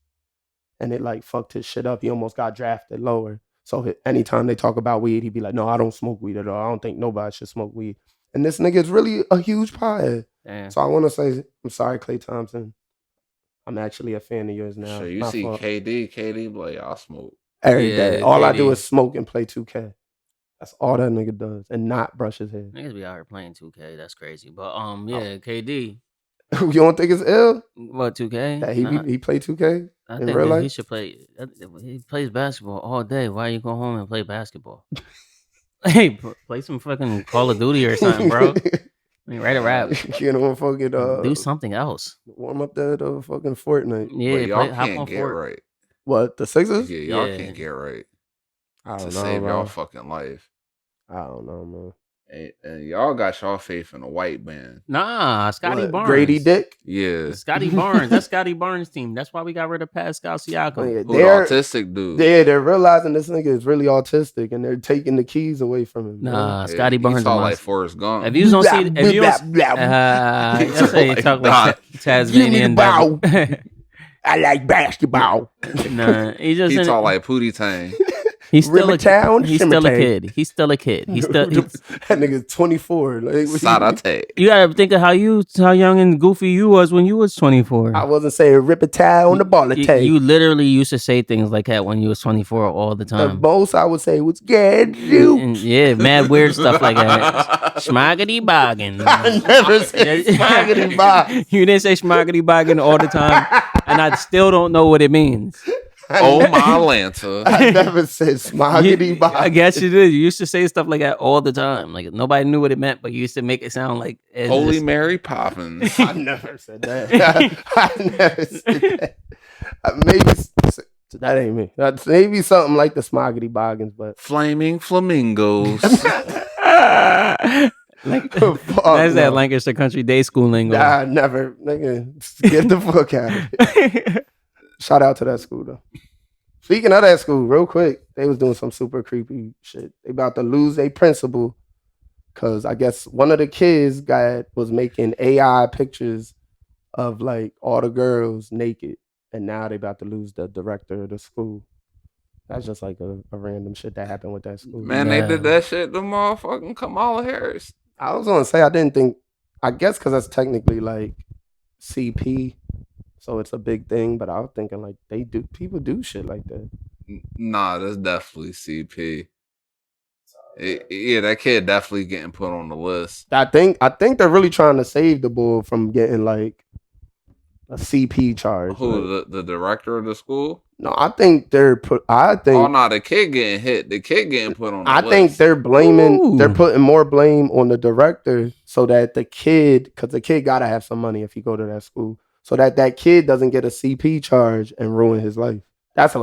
and it like fucked his shit up. He almost got drafted lower. So anytime they talk about weed, he'd be like, "No, I don't smoke weed at all. I don't think nobody should smoke weed." And this nigga is really a huge pothead. Damn. So I want to say, I'm sorry, Klay Thompson. I'm actually a fan of yours now. Shit, you My see fault. KD be like, I'll smoke. Every Yeah, day. All I do KD. is smoke and play 2K. That's all that nigga does. And not brush his hair. Niggas be out here playing 2K. That's crazy. But yeah, KD. You don't think it's ill What 2K? that Nah, he played 2K? I in think real that he life? should play. He plays basketball all day. Why you go home and play basketball? Hey, play some fucking Call of Duty or something, bro. I mean, write a rap. You know, fucking Do something else. warm up that fucking Fortnite. Yeah, But y'all hop can't on get Fort. right. What, the Sixers? Yeah, y'all Yeah. can't get right I to don't save know, y'all bro. fucking life. I don't know, man. And y'all got y'all faith in a white man. Nah, Scotty What, Barnes. Grady Dick. Yeah. Scotty Barnes. That's Scotty Barnes' team. That's why we got rid of Pascal Oh, Siakam. yeah, Who the autistic dude? They're realizing this nigga is really autistic, and they're taking the keys away from him. Nah, Yeah, Scotty he Barnes. talk like Forrest Gump. If you don't see, if you don't, He let's say he talk talk like like Tasmanian bow. devil. I like basketball. Nah, he just he talk like Pootie Tang. he's still Rivertown, he's still a Shimmertown. kid. He's still a kid. He's still. That nigga's 24. Like, Sarate. You gotta think of how young and goofy you was when you was 24. I wasn't saying rip a towel on the ball of tape. You literally used to say things like that when you was 24 all the The time. most I would say was get you. And yeah, mad weird stuff like that. Schmoggity boggin. I never said smoggity box. You didn't say schmoggity boggin all the time, and I still don't know what it means. Oh my Lanta. I never said smoggity box. I guess you did. You used to say stuff like that all the time. Like nobody knew what it meant, but you used to make it sound like Holy Mary Poppins. I never said that. I never said that. Maybe that ain't me. That's maybe something like the smoggity boggins, but Flaming flamingos. Like, that's that Lancaster Country Day School lingo. Nah, never. Nigga, get the fuck out of it. Shout out to that school though. Speaking of that school, real quick, they was doing some super creepy shit. They about to lose their principal because I guess one of the kids was making AI pictures of like all the girls naked, and now they about to lose the director of the school. That's just like a random shit that happened with that school. Man, they did that shit to motherfucking Kamala Harris. I was gonna say I guess because that's technically like CP. So it's a big thing, but I was thinking like people do shit like that. Nah, that's definitely CP. Yeah, that kid definitely getting put on the list. I think they're really trying to save the bull from getting like a CP charge. Who, the director of the school? No, I think Oh no, the kid getting hit. The kid getting put on the list. I think they're putting more blame on the director so that because the kid gotta have some money if he go to that school. So that kid doesn't get a CP charge and ruin his life. That's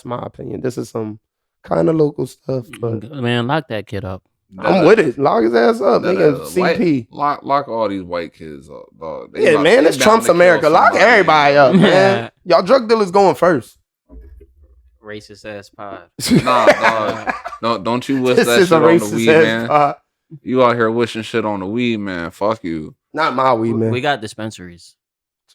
my opinion. This is some kind of local stuff, but Man, lock that kid up. I'm with it. Lock his ass up, nigga. CP. Lock all these white kids up, dog. Man, it's Trump's America. Lock everybody up, man. Y'all drug dealers going first. Racist ass pod. Nah, dog. No, don't you wish This that is shit a on the racist weed, ass man. pod. You out here wishing shit on the weed, man. Fuck you. Not my weed, man. We got dispensaries.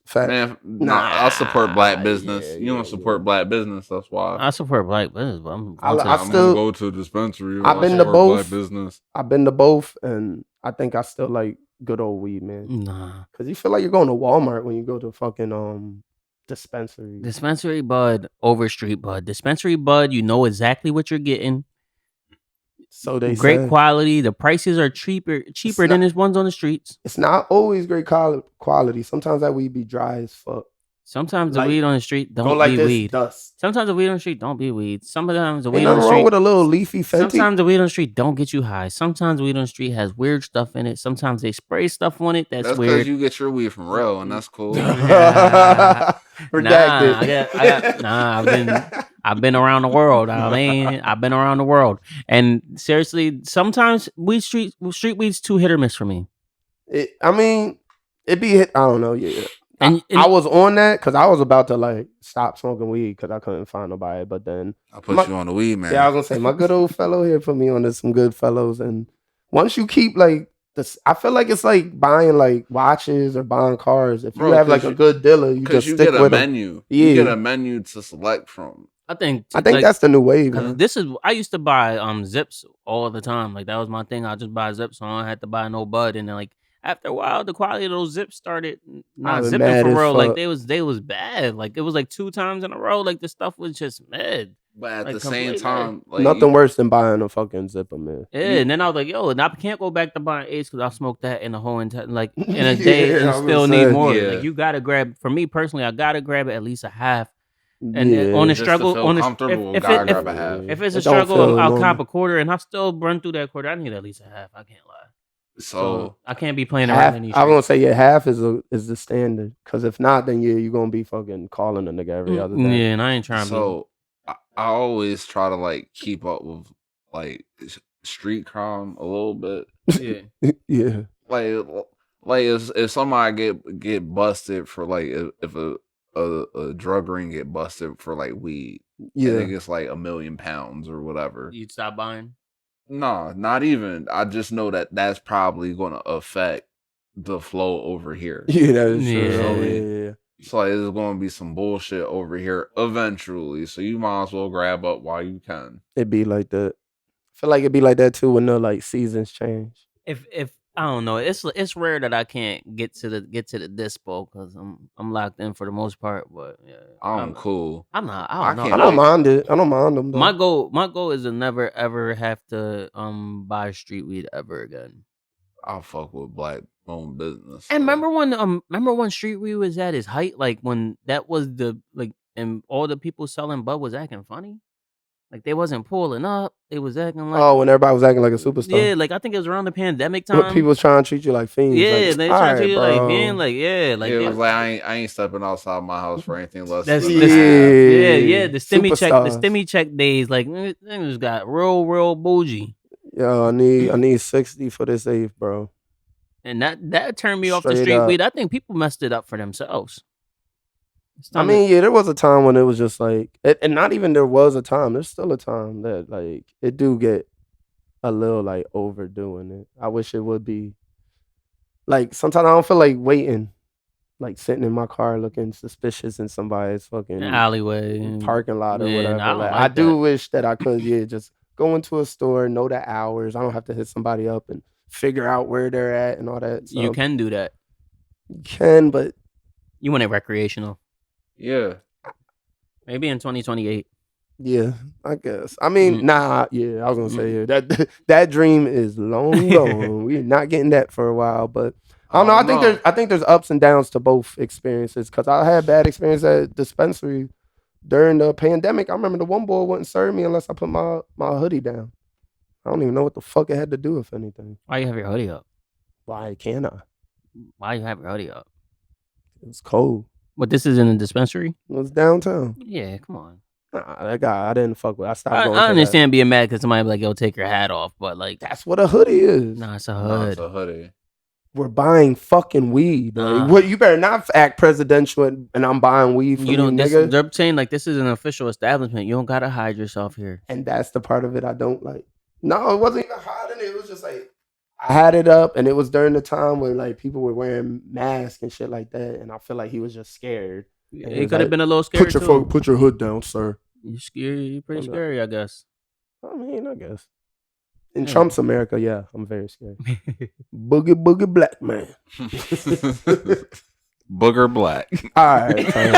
Fact. Man, I support black business. You don't support black business, that's why. I support black business, but I'm I I'm still- gonna go to a dispensary. I've been to support both. Black business. I've been to both, and I think I still like good old weed, man. nah. Because you feel like you're going to Walmart when you go to fucking dispensary. Dispensary bud over street bud. Dispensary bud, you know exactly what you're getting. So they Great say. quality. The prices are cheaper than the ones on the streets. It's not always great quality. Sometimes that weed be dry as fuck. Sometimes the Like- weed on the street Go don't like be this, weed. dust. Sometimes the weed on the street don't be weed. Sometimes the Ain't weed on nothing the wrong street. with a little leafy Fenty. Sometimes the weed on the street don't get you high. Sometimes the weed on the street has weird stuff in it. Sometimes they spray stuff on it that's That's weird. because you get your weed from Rel, and that's cool. Redacted. I've been around the world. I've been around the world, and seriously, sometimes street weed's too hit or miss for me. It be hit. I don't know. Yeah. And I was on that because I was about to like stop smoking weed because I couldn't find nobody. But then I put you on the weed, man. yeah, I was gonna say my good old fellow here put me on to some good fellows. And once you keep like this, I feel like it's like buying like watches or buying cars. If you Bro, have like a good dealer, you Because just you stick get a with them. menu. Yeah. You get a menu to select from. I think I think like, that's the new wave. 'cause Man. this is I used to buy zips all the time. Like that was my thing. I just buy zips, so I don't have to buy no bud. And then like after a while, the quality of those zips started not was zipping mad for as real. Like fuck. they was bad. Like it was like 2 times in a row. Like the stuff was just mad. But at Like, the same completely. time, like Nothing worse than buying a fucking zipper, man. Yeah, and then I was like, yo, and I can't go back to buying eights because I smoked that in the whole entire in a day Yeah, and I was still gonna need say. more. Yeah. Like you gotta grab. For me personally, I gotta grab at least a half. And Yeah. on the just to struggle, feel on the comfortable, if, gotta if, grab a half. if it's a It don't struggle, feel I'll normal. cop a quarter, and I still run through that quarter. I need at least a half. I can't lie. So I can't be playing Half, around in these. I was gonna streets. say half is the standard. Because if not, then you're gonna be fucking calling a nigga every other day. Yeah, and I ain't trying to. So I always try to like keep up with like street crime a little bit. Yeah. Yeah. Like if somebody get busted for like if a drug ring get busted for like weed and it Yeah. gets like £1 million or whatever. You'd stop buying. No, not even. I just know that that's probably going to affect the flow over here. Yeah, that is true. Yeah. Oh, yeah. So like, there's going to be some bullshit over here eventually. So you might as well grab up while you can. It'd be like that. I feel like it'd be like that too when the like seasons change. If I don't know, it's rare that I can't get to the dispo because I'm locked in for the most part. But yeah, I'm cool. I'm not. I I don't know. can't I don't mind it. I don't mind them though. My goal is to never ever have to buy street weed ever again. I'll fuck with black owned business. And remember when street weed was at its height, like when that was the like, and all the people selling bud was acting funny, like they wasn't pulling up, they was acting like when everybody was acting like a superstar. yeah, like I think it was around the pandemic When time. people was trying to treat you like fiends. Yeah, like, they all trying to right, treat you like bro. man, like yeah, like it they- was like I ain't stepping outside my house for anything less That's than the- Yeah. the stimmy check, the Superstars. stimmy check days, like things got real bougie, Yo, I need 60 for this eighth, bro. and that turned me off the Straight street up. weed. I think people messed it up for themselves. It's I time to- mean, yeah, there was a time when it was just like, and not even there was a time. There's still a time that like it do get a little like overdoing it. I wish it would be like sometimes I don't feel like waiting, like sitting in my car looking suspicious in somebody's fucking an alleyway, and- parking lot or Yeah, whatever. I don't Like, like I do that. wish that I could, just go into a store, know the hours. I don't have to hit somebody up and figure out where they're at and all that. So You can do that. you can, but You want it recreational. Yeah. Maybe in 2028. yeah, I guess. I mean, Mm. nah, yeah, I was gonna say yeah. That dream is long gone. We're not getting that for a while, but I don't know. I think there's ups and downs to both experiences because I had bad experience at dispensary during the pandemic. I remember the one boy wouldn't serve me unless I put my hoodie down. I don't even know what the fuck it had to do, if anything. Why you have your hoodie up? Why can't I? Why you have your hoodie up? It was cold. But this is in a dispensary? It was downtown. Yeah, come on. Nah, that guy I didn't fuck with. I stopped going. I to understand being mad because somebody be like, yo, take your hat off. But like, That's what a hoodie is. nah, it's a No, hood. it's a hoodie. We're buying fucking weed. Like, what? You better not act presidential and I'm buying weed from You know, nigga. they're saying like this is an official establishment. You don't gotta hide yourself here. And that's the part of it I don't like. No, it wasn't even hiding it. It was just like I had it up, and it was during the time where like people were wearing masks and shit like that, and I feel like he was just scared. And he It was could have like, been a little scary too. Put your hood down, sir. You're scary. You're pretty I'm not- scary, I guess. I mean, I guess in Yeah. Trump's America, yeah, I'm very scared. Boogie black man. Booger Black. All right, Tom.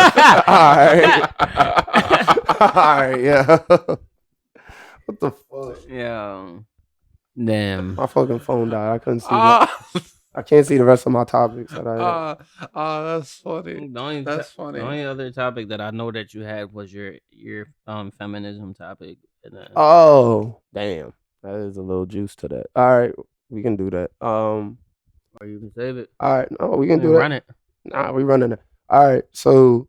all right, yeah. What the fuck? Yeah. Damn. My fucking phone died. I couldn't see. Ah, I can't see the rest of my topics that I had. That's funny. The only That's funny. The only other topic that I know that you had was your feminism topic. And then, Oh, damn. That is a little juice to that. All right, we can do that. or you can save it. All right, no, we can do Run that. it. Nah, we running it. All right, so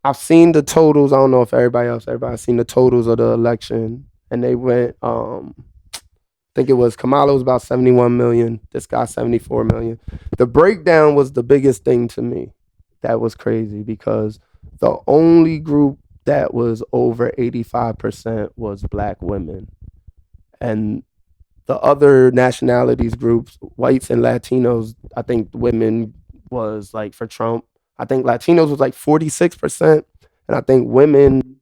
I've seen the totals. I don't know if everybody's seen the totals of the election, and they went. I think it was Kamala was about 71 million. This guy 74 million. The breakdown was the biggest thing to me. That was crazy because the only group that was over 85% was black women. And the other nationalities groups, whites and Latinos, I think women was like for Trump. I think Latinos was like 46%. And I think women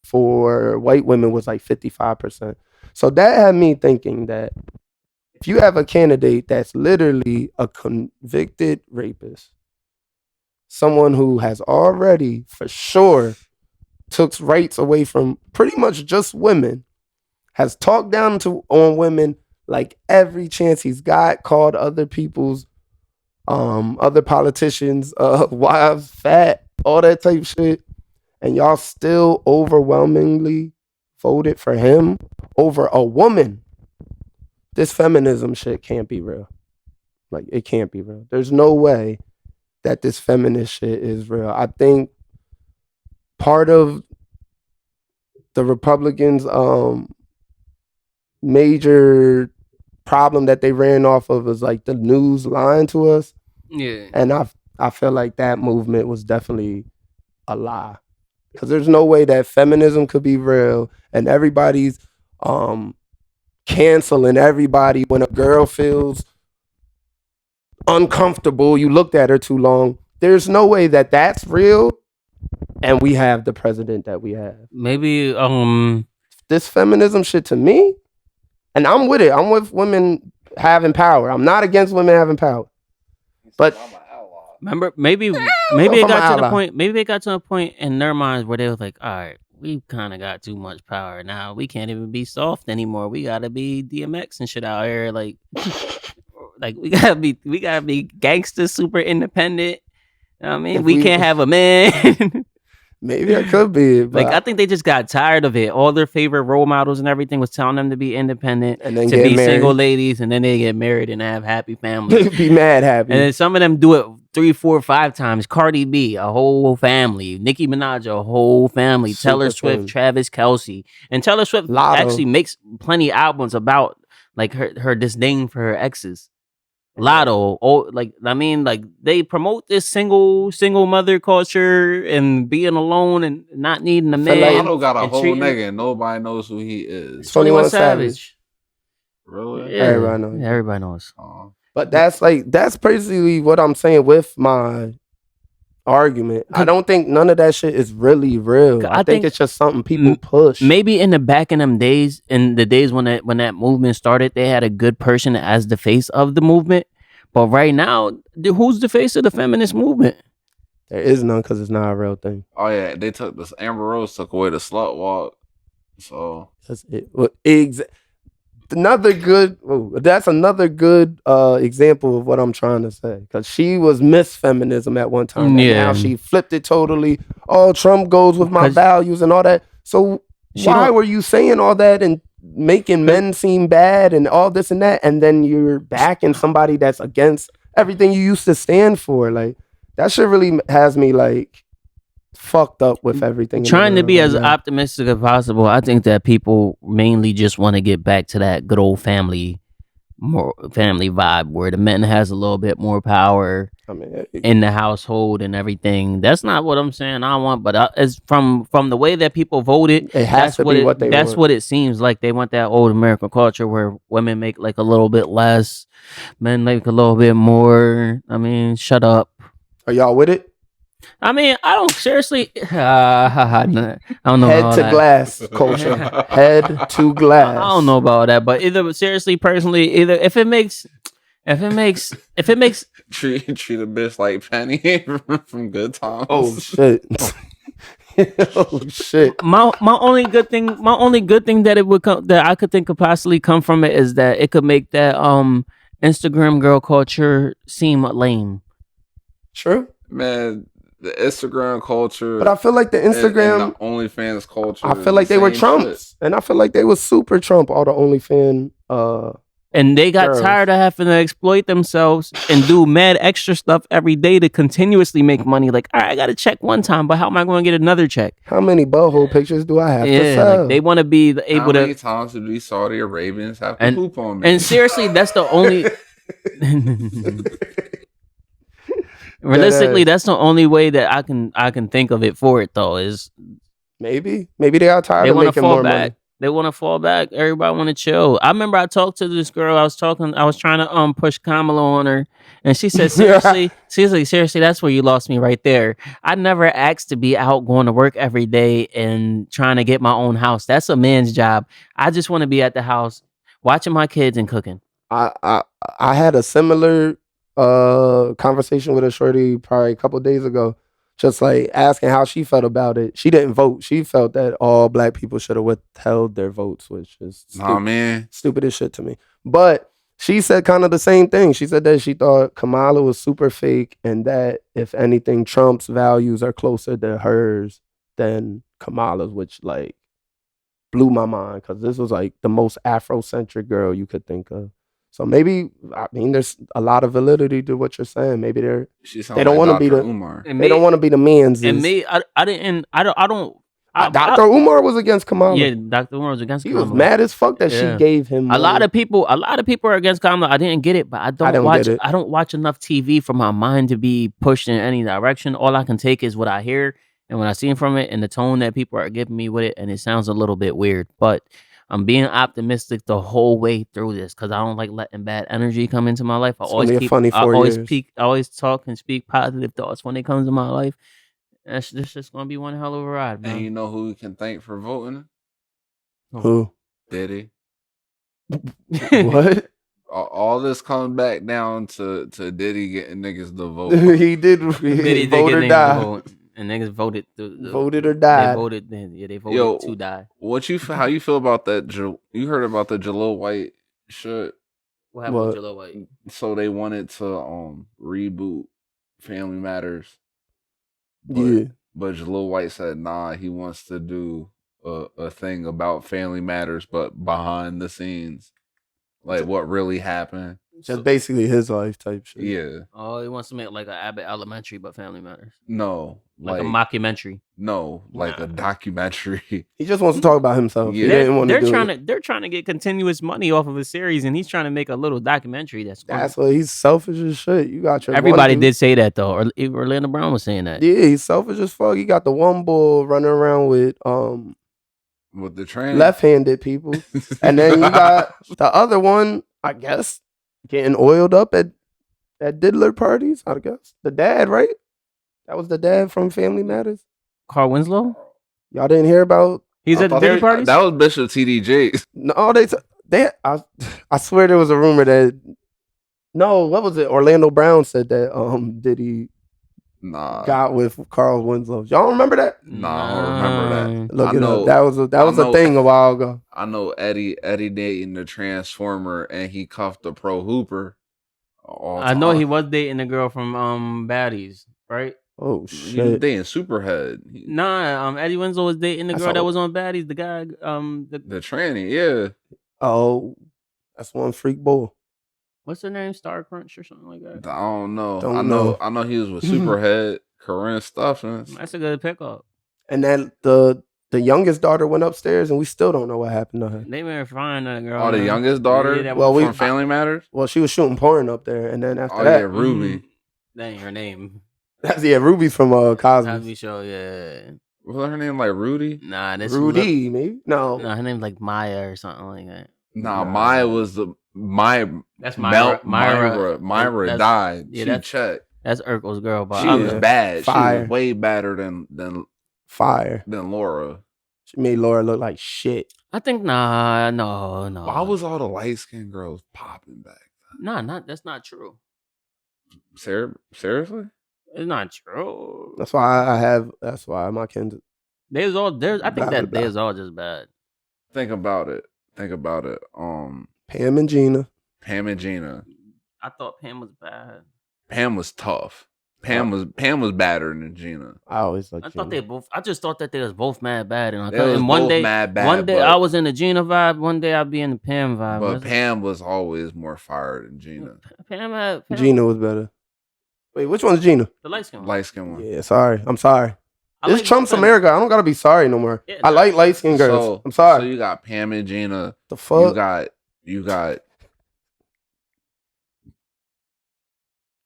for white women was like 55%. So that had me thinking that if you have a candidate that's literally a convicted rapist, someone who has already for sure took rights away from pretty much just women, has talked down on women like every chance he's got, called other people's other politicians wives fat, all that type shit, and y'all still overwhelmingly voted for him over a woman. This feminism shit can't be real. Like, it can't be real. There's no way that this feminist shit is real. I think part of the Republicans' major problem that they ran off of was like the news lying to us. Yeah. And I feel like that movement was definitely a lie. Because there's no way that feminism could be real and everybody's canceling everybody when a girl feels uncomfortable, you looked at her too long. There's no way that that's real, and we have the president that we have. Maybe This feminism shit to me, and I'm with it. I'm with women having power. I'm not against women having power. But remember, maybe if it I'm got an to the ally. point. Maybe it got to a point in their minds where they was like, "All right, we kind of got too much power now. We can't even be soft anymore. We gotta be DMX and shit out here. Like, like we gotta be gangster, super independent. You know what I mean, If we we- can't have a man." maybe that could be it. Like, But I think they just got tired of it. All their favorite role models and everything was telling them to be independent, and then to get be married. single ladies, and then they get married and have happy families. Be mad happy. And then some of them do it 3, 4, 5 times. Cardi B, a whole family. Nicki Minaj, a whole family. Super Taylor Swift, family. Travis Kelce. And Taylor Swift Lotto. actually makes plenty albums about like her disdain for her exes. Lotto, they promote this single mother culture and being alone and not needing a feel like man. Lotto got a and whole treating- nigga and nobody knows who he is. 21 Savage. Really? Yeah, Everybody knows. yeah, everybody knows. But that's basically what I'm saying with my argument. I don't think none of that shit is really real. I think think it's just something people push. Maybe in the back in them days, in the days when that movement started, they had a good person as the face of the movement. But right now, who's the face of the feminist movement? There is none because it's not a real thing. Oh yeah, they took this. Amber Rose took away the slut walk. So That's it. Well, that's another good example of what I'm trying to say. Because she was Miss Feminism at one time. And Yeah. now she flipped it totally. Oh, Trump goes with my 'Cause values and all that. So she why don't- were you saying all that and making men seem bad and all this and that? And then you're backing somebody that's against everything you used to stand for. Like, that shit really has me like fucked up with everything. in the Trying to world be right as now. optimistic as possible. I think that people mainly just want to get back to that good old family vibe where the man has a little bit more power I mean, in the household and everything. That's not what I'm saying I want, but it's from the way that people voted. it has to be what they That's want. what it seems like. They want that old American culture where women make like a little bit less, men make a little bit more. I mean, shut up. Are y'all with it? I mean, I don't seriously. I don't know. Head about to that. glass culture. Head to glass. I don't know about that, but seriously, personally, if it makes treat a bitch like Penny from Good Times. Oh shit. Oh shit. my only good thing that it would come that I could think could possibly come from it is that it could make that Instagram girl culture seem lame. True. Man, the Instagram culture. But I feel like the Instagram, and the OnlyFans culture. I is feel like the they were same Trumps. shit. And I feel like they was super Trump, all the OnlyFans. And they got Girls. tired of having to exploit themselves and do mad extra stuff every day to continuously make money. Like, all right, I got to check one time, but how am I going to get another check? How many butthole pictures do I have to Yeah, sell? like they want to be How able many to. times do these Saudi Arabians have to And- poop on me? And seriously, that's the only. Realistically, that's the only way that I can think of it for it though. Is Maybe they got tired they of want to making fall more back. money. They want to fall back. Everybody want to chill. I remember I talked to this girl. I was trying to push Kamala on her, and she said seriously, seriously, that's where you lost me right there. I never asked to be out going to work every day and trying to get my own house. That's a man's job. I just want to be at the house watching my kids and cooking. I had a similar conversation with a shorty probably a couple days ago, just like asking how she felt about it. She didn't vote. She felt that all black people should have withheld their votes, which is Nah, man. stupid as shit to me. But she said kind of the same thing. She said that she thought Kamala was super fake and that if anything, Trump's values are closer to hers than Kamala's, which like blew my mind because this was like the most Afrocentric girl you could think of. So maybe, I mean, there's a lot of validity to what you're saying. Maybe She they don't want wanna to be the- Umar. And they don't want to be the man's. And me, I don't Dr. Umar was against Kamala. Yeah, Dr. Umar was against He Kamala. was mad as fuck that Yeah. she gave him A lot money. of people are against Kamala. I didn't get it, but I don't get it. I don't watch enough TV for my mind to be pushed in any direction. All I can take is what I hear and what I see from it and the tone that people are giving me with it, and it sounds a little bit weird, but I'm being optimistic the whole way through this because I don't like letting bad energy come into my life. I It's gonna be a funny I 4 always years. I always talk and speak positive thoughts when it comes to my life. This just gonna be one hell of a ride, man. And you know who we can thank for voting? Who? Diddy. What? All this comes back down to Diddy getting niggas to vote. He did. Diddy Vote did or get die. niggas vote, and niggas voted. Voted or They died. voted. They voted Yo, to die. How you feel about that? You heard about the Jalil White shit? What happened with What? Jalil White? So they wanted to reboot Family Matters. But, Yeah. But Jalil White said, nah, he wants to do a thing about Family Matters, but behind the scenes. Like what really happened. Just basically his life type shit. Yeah. Oh, he wants to make like an Abbott Elementary, but Family Matters, No. like a mockumentary. No, like a documentary. He just wants to talk about himself. Yeah. He didn't want to do it. They're trying to get continuous money off of a series, and he's trying to make a little documentary. That's what he's selfish as shit. You got your everybody one dude. did say that though. Or Orlando Brown was saying that. Yeah, he's selfish as fuck. He got the one bull running around with With the train. left-handed people, and then you got the other one, I guess, getting oiled up at diddler parties. I guess the dad, right? That was the dad from Family Matters. Carl Winslow. Y'all didn't hear about? He's I at the thought dinner parties. That was Bishop TDJ. No, I swear there was a rumor that. No, what was it? Orlando Brown said that Diddy Nah. got with Carl Winslow. Y'all don't remember that? Nah, I don't remember that. Look I it know- up. That was a thing a while ago. I know Eddie dating the Transformer and he cuffed the Pro Hooper. I know he was dating the girl from Baddies, right? Oh He was shit! dating Superhead. Nah, Eddie Winslow was dating the That's girl that all- was on Baddies. The guy, The tranny, yeah. Oh, that's one freak bull. what's her name? Star Crunch or something like that. I don't know. Don't I know he was with Superhead, Corinne Stuffins. That's a good pickup. And then the youngest daughter went upstairs, and we still don't know what happened to her. They were fine that girl. Oh, the man. youngest daughter Yeah, that Well, was we- from Family Matters? Well, she was shooting porn up there, and then after Oh, yeah, that, Ruby. That ain't her name. that's Ruby from Cosby Cosby. Show, yeah. Was her name like Rudy? Nah, that's Rudy, maybe no. Nah, her name's like Maya or something like that. Nah, Nah. Maya was That's Myra Myra. Myra That's- died. yeah, she that's- checked. That's Urkel's girl, but She I'm- was bad. She Fire. was way badder than Fire. Laura. She made Laura look like shit. I think no. Why was all the light skinned girls popping back? That's not true. Seriously? It's not true. That's why That's why my kids. I think Blah, that blah, they is all just bad. Think about it. Pam and Gina. Pam and Gina. I thought Pam was bad. Pam was tough. Pam was badder than Gina. I always like. I thought they both. I just thought that they was both mad bad, and They was one both day, mad bad, one day but- I was in the Gina vibe. One day I'd be in the Pam vibe. But Pam was always more fired than Gina. Pam. Gina was better. Wait, which one's Gina? the light skin one. Light skinned one. Yeah, sorry. I'm sorry. I This like Trump's both of them. America. I don't gotta be sorry no more. Yeah, I nah. like light skinned girls. So, I'm sorry. So you got Pam and Gina. The fuck?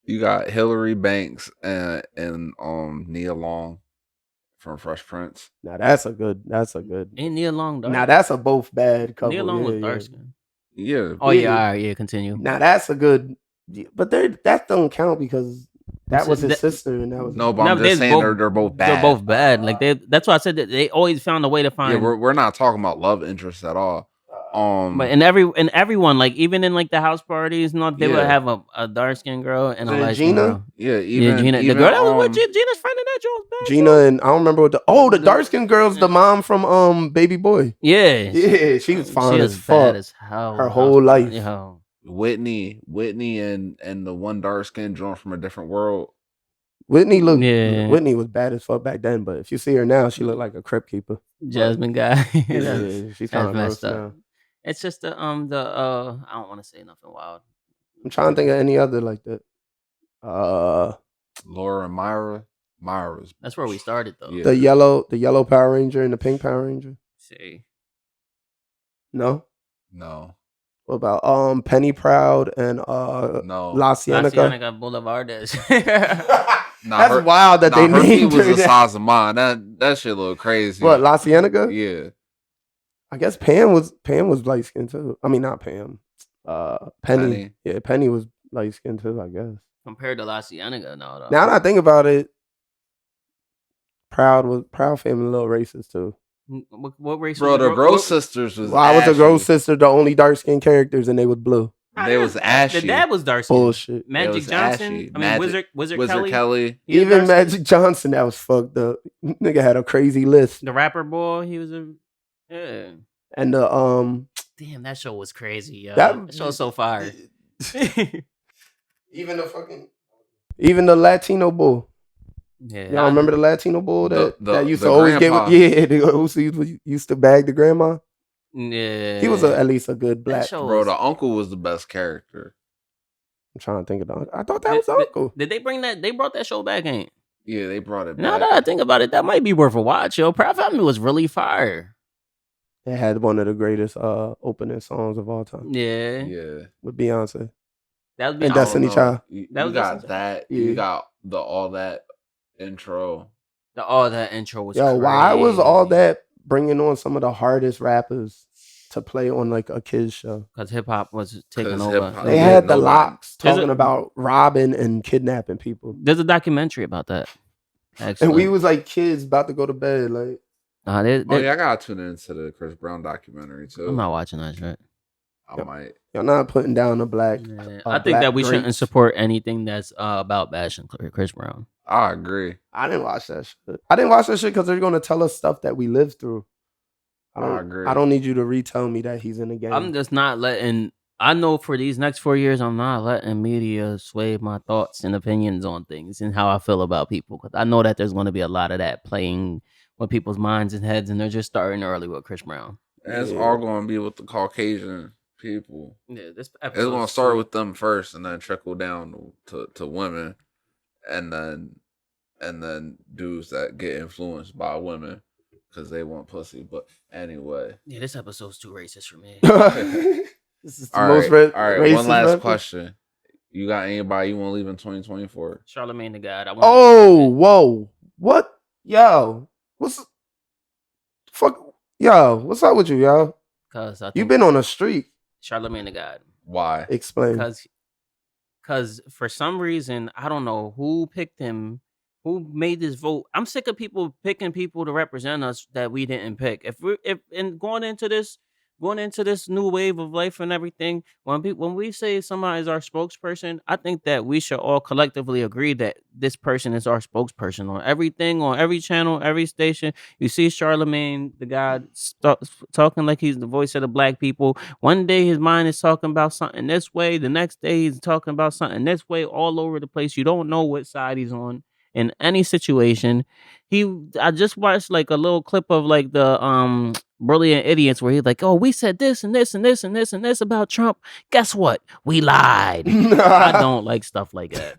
You got Hillary Banks and Nia Long from Fresh Prince. Now that's a good. Ain't Nia Long dark? Now that's a both bad couple. Nia Long yeah, was yeah. dark skin. Yeah. Oh yeah, Yeah. all right, yeah. Continue. Now that's a good. But that don't count because that was his That- sister and that was No, but No, I'm but just they're saying both- they're both bad. They're both bad. Like that's why I said that they always found a way to find. Yeah, we're not talking about love interests at all. But in everyone, like even in like the house parties, they would Yeah. have a dark skinned girl and a And light skinned Gina? girl. yeah, even Gina. even, The girl that was with um, Gina's friend in that joint was bad. Gina and I don't remember what the dark skinned girl's the mom from Baby Boy. Yeah. Yeah, she was fine She as was fuck. bad as hell. Her whole life. Yo. Whitney, and the one dark skinned joint from a different world. Whitney Yeah. Whitney was bad as fuck back then, but if you see her now, she look like a crypt keeper. Jasmine guy. Yeah, she's kind of messed gross up. now. It's just I don't want to say nothing wild. I'm trying to think of any other like that. Laura and Myra. Myra's. That's where we started though. Yeah. The yellow Power Ranger and the pink Power Ranger. See, No. No. What about Penny Proud and No. La Cienega? Cienega Boulevardes. Nah, That's wild that they her feet named was her the that. size of mine. That shit look crazy. What, La Cienega? Yeah. I guess Pam was light skinned too. I mean, not Pam. Penny. Yeah, Penny was light skinned too, I guess. Compared to La Cienega, no. Though. Now that I think about it, Proud family a little racist too. What race? Bro, was the Gross sisters was Why was the ashy. Gross sister the only dark skinned characters and they was blue? They was ashy. The dad was dark skin. Bullshit. Magic was Johnson. ashy. I mean, Magic- Wizard Kelly. He was Even dark-skinned. Magic Johnson, that was fucked up. Nigga had a crazy list. The rapper boy, he was a yeah. And the Damn, that show was crazy, yo. That- That show was so fire. even the Latino bull. Yeah, Y'all remember the Latino bull that used to the always grandpa. who used to bag the grandma? Yeah, He was at least a good black. show Bro, was- the uncle was the best character. I'm trying to think of the. I thought that was the uncle. Did they bring that? They brought that show back, ain't? Yeah, they brought it Now back. that I think about it, that might be worth a watch, yo. Proud Family was really fire. It had one of the greatest opening songs of all time Yeah, Yeah. with Beyonce that was and I don't Destiny know. Child. You, That you was got Destiny that. Yeah. You got the all that intro. That intro was. Yo, why was all crazy. that bringing on some of the hardest rappers to play on like a kids show? Because hip hop was taking 'Cause over. hip-hop- They Yeah, had the nobody- locks There's talking a- about robbing and kidnapping people, There's a documentary about that. Actually, and we was like kids about to go to bed. Like, Nah, Oh yeah, I gotta tune into the Chris Brown documentary too. I'm not watching that shit. I might. y'all not putting down a black. Yeah, a I think that black we shouldn't greats. support anything that's about bashing Chris Brown. I agree. I didn't watch that shit. I didn't watch that shit because they're gonna tell us stuff that we lived through. I agree. I don't need you to retell me that he's in the game. I'm just not letting. I know for these next 4 years, I'm not letting media sway my thoughts and opinions on things and how I feel about people. Because I know that there's going to be a lot of that playing with people's minds and heads, and they're just starting early with Chris Brown. And it's Yeah. all going to be with the Caucasian people. Yeah, this It's going to start with them first, and then trickle down to women, and then dudes that get influenced by women because they want pussy. But anyway, Yeah, this episode's too racist for me. This is the all most right, all right. racist One last rapper. question: you got anybody you want to leave in 2024? Charlemagne the God. Oh, whoa. What? Yo. What's fuck? Yo, what's up with you, yo? Because I think You been on a streak. Charlemagne the God. Why? Explain. Because for some reason, I don't know who picked him, who made this vote. I'm sick of people picking people to represent us that we didn't pick. If going into this new wave of life and everything, when we say somebody is our spokesperson, I think that we should all collectively agree that this person is our spokesperson on everything, on every channel, every station. You see Charlemagne, the guy talking like he's the voice of the black people. One day his mind is talking about something this way, the next day he's talking about something this way, all over the place. You don't know what side he's on in any situation. I just watched like a little clip of like the Brilliant Idiots where he's like, oh, we said this and this and this and this and this about Trump. Guess what? We lied. I don't like stuff like that.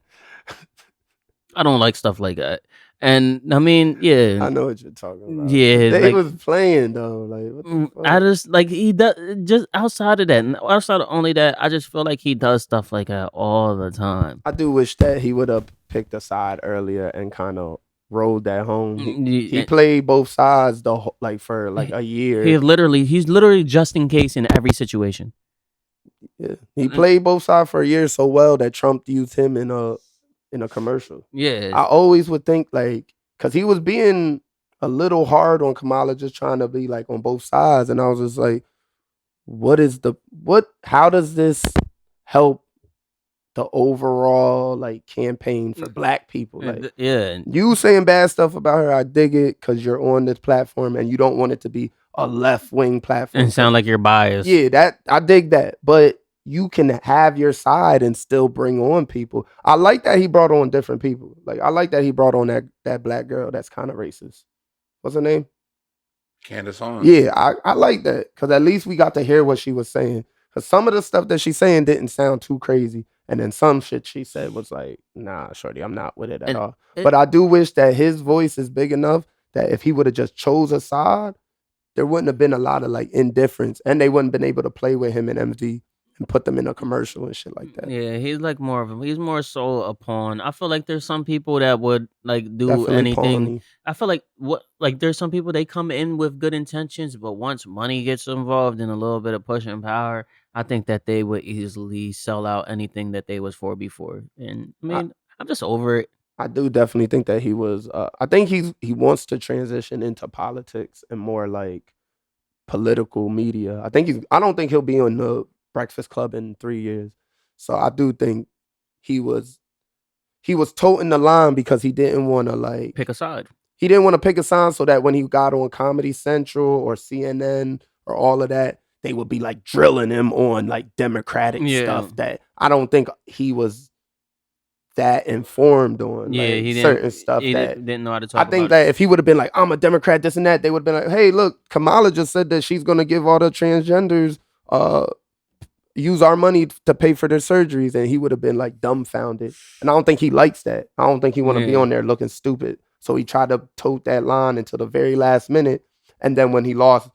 I don't like stuff like that. And I mean, yeah. I know what you're talking about. Yeah, They like- was playing though. Like, what the fuck? I just like he does just outside of that, and outside of only that, I just feel like he does stuff like that all the time. I do wish that he would have picked a side earlier and kind of rolled that home. He played both sides for a year. He's literally just in case in every situation. Yeah. He played both sides for a year so well that Trump used him in a commercial. Yeah, I always would think like, because he was being a little hard on Kamala, just trying to be like on both sides, and I was just like, how does this help the overall like campaign for black people? Like, yeah. you saying bad stuff about her, I dig it because you're on this platform and you don't want it to be a left wing platform. And sound like you're biased. Yeah, that I dig that, but you can have your side and still bring on people. I like that he brought on different people. Like, I like that he brought on that black girl that's kind of racist. What's her name? Candace Owens. Yeah, I like that because at least we got to hear what she was saying. Because some of the stuff that she's saying didn't sound too crazy, And then some shit she said was like, nah, shorty, I'm not with it at And all. it- But I do wish that his voice is big enough that if he would have just chose a side, there wouldn't have been a lot of like indifference, and they wouldn't been able to play with him in MV and put them in a commercial and shit like that. Yeah, he's like more of he's more so a pawn. I feel like there's some people that would like do Definitely anything. pawny. I feel like there's some people they come in with good intentions, but once money gets involved in a little bit of pushing power, I think that they would easily sell out anything that they was for before. And I mean, I'm just over it. I do definitely think that he was. I think he wants to transition into politics and more like political media. I think I don't think he'll be on the Breakfast Club in 3 years. So I do think he was toting the line because he didn't want to like Pick a side. he didn't want to pick a side so that when he got on Comedy Central or CNN or all of that, they would be like drilling him on like Democratic Yeah. stuff that I don't think he was that informed on. Yeah, like, he didn't. certain stuff He that didn't know how to talk. I think about that if he would have been like, I'm a Democrat, this and that, they would have been like, hey, look, Kamala just said that she's gonna give all the transgenders use our money to pay for their surgeries, and he would have been like dumbfounded. And I don't think he likes that. I don't think he want to be Yeah. on there looking stupid. So he tried to tote that line until the very last minute. And then when we lost,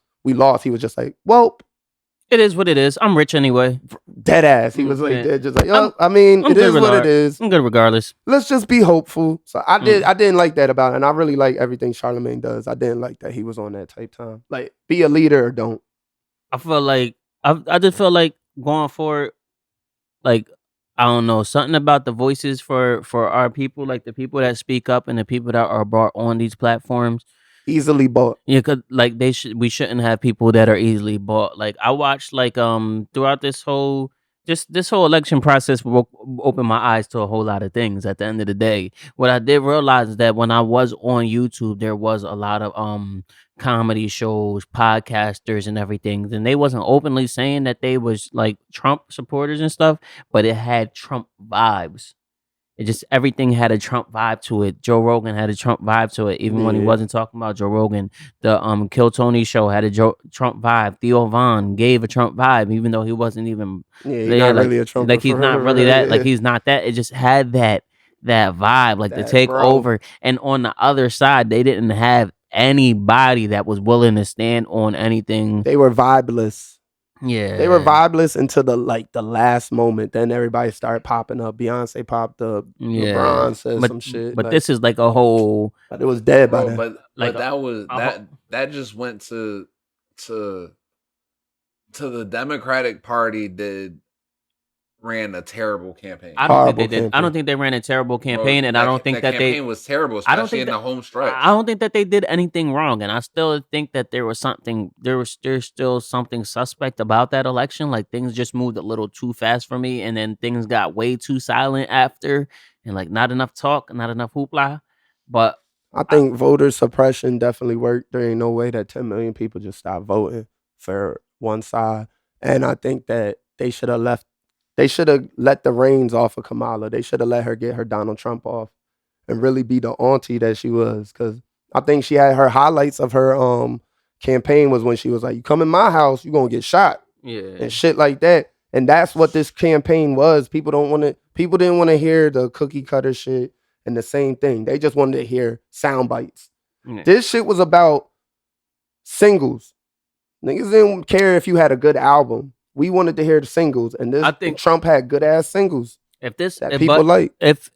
he was just like, well, it is what it is. I'm rich anyway. dead ass. He was like, Yeah. dead, just like, oh, I mean, I'm it good is what it is. I'm good regardless. Let's just be hopeful. So I didn't like that about it. And I really like everything Charlamagne does. I didn't like that he was on that type time. Like, be a leader or don't. I feel like I just feel like going forward, like I don't know, something about the voices for our people, like the people that speak up and the people that are brought on these platforms. Easily bought. Yeah, cause like we shouldn't have people that are easily bought. Like I watched like throughout this whole election process opened my eyes to a whole lot of things. At the end of the day, what I did realize is that when I was on YouTube, there was a lot of comedy shows, podcasters, and everything. And they wasn't openly saying that they was like Trump supporters and stuff, but it had Trump vibes. It just everything had a Trump vibe to it. Joe Rogan had a Trump vibe to it, even when he Yeah. wasn't talking about Joe Rogan. The Kill Tony show had a Trump vibe. Theo Von gave a Trump vibe, even though he wasn't even. Yeah, he's Yeah, not like- really a Trump. Like he's not really that. Like he's not that. It just had that vibe, like the That takeover. And on the other side, they didn't have anybody that was willing to stand on anything. They were vibeless. Yeah, They were vibeless until the last moment. Then everybody started popping up. Beyonce popped up. Yeah. LeBron said But some shit. But like, this is like a whole. but it was dead by Bro, then. Like, but that was a- that just went to the Democratic Party ran a terrible campaign. I don't think they Horrible did. I campaign. don't think they ran a terrible Bro, campaign, and I don't think that campaign was terrible, especially I don't think in the home stretch. I don't think that they did anything wrong, and I still think that there's still something suspect about that election. Like things just moved a little too fast for me, and then things got way too silent after, and like not enough talk, not enough hoopla. But I think voter suppression definitely worked. There ain't no way that 10 million people just stopped voting for one side. And I think that they should have let the reins off of Kamala. They should have let her get her Donald Trump off and really be the auntie that she was. Because I think she had her highlights of her campaign was when she was like, you come in my house, you're going to get shot. yeah, And shit like that. And that's what this campaign was. People didn't want to hear the cookie cutter shit and the same thing. They just wanted to hear sound bites. Yeah. This shit was about singles. Niggas didn't care if you had a good album. We wanted to hear the singles, and I think- Trump had good ass singles if this that if, people but like. if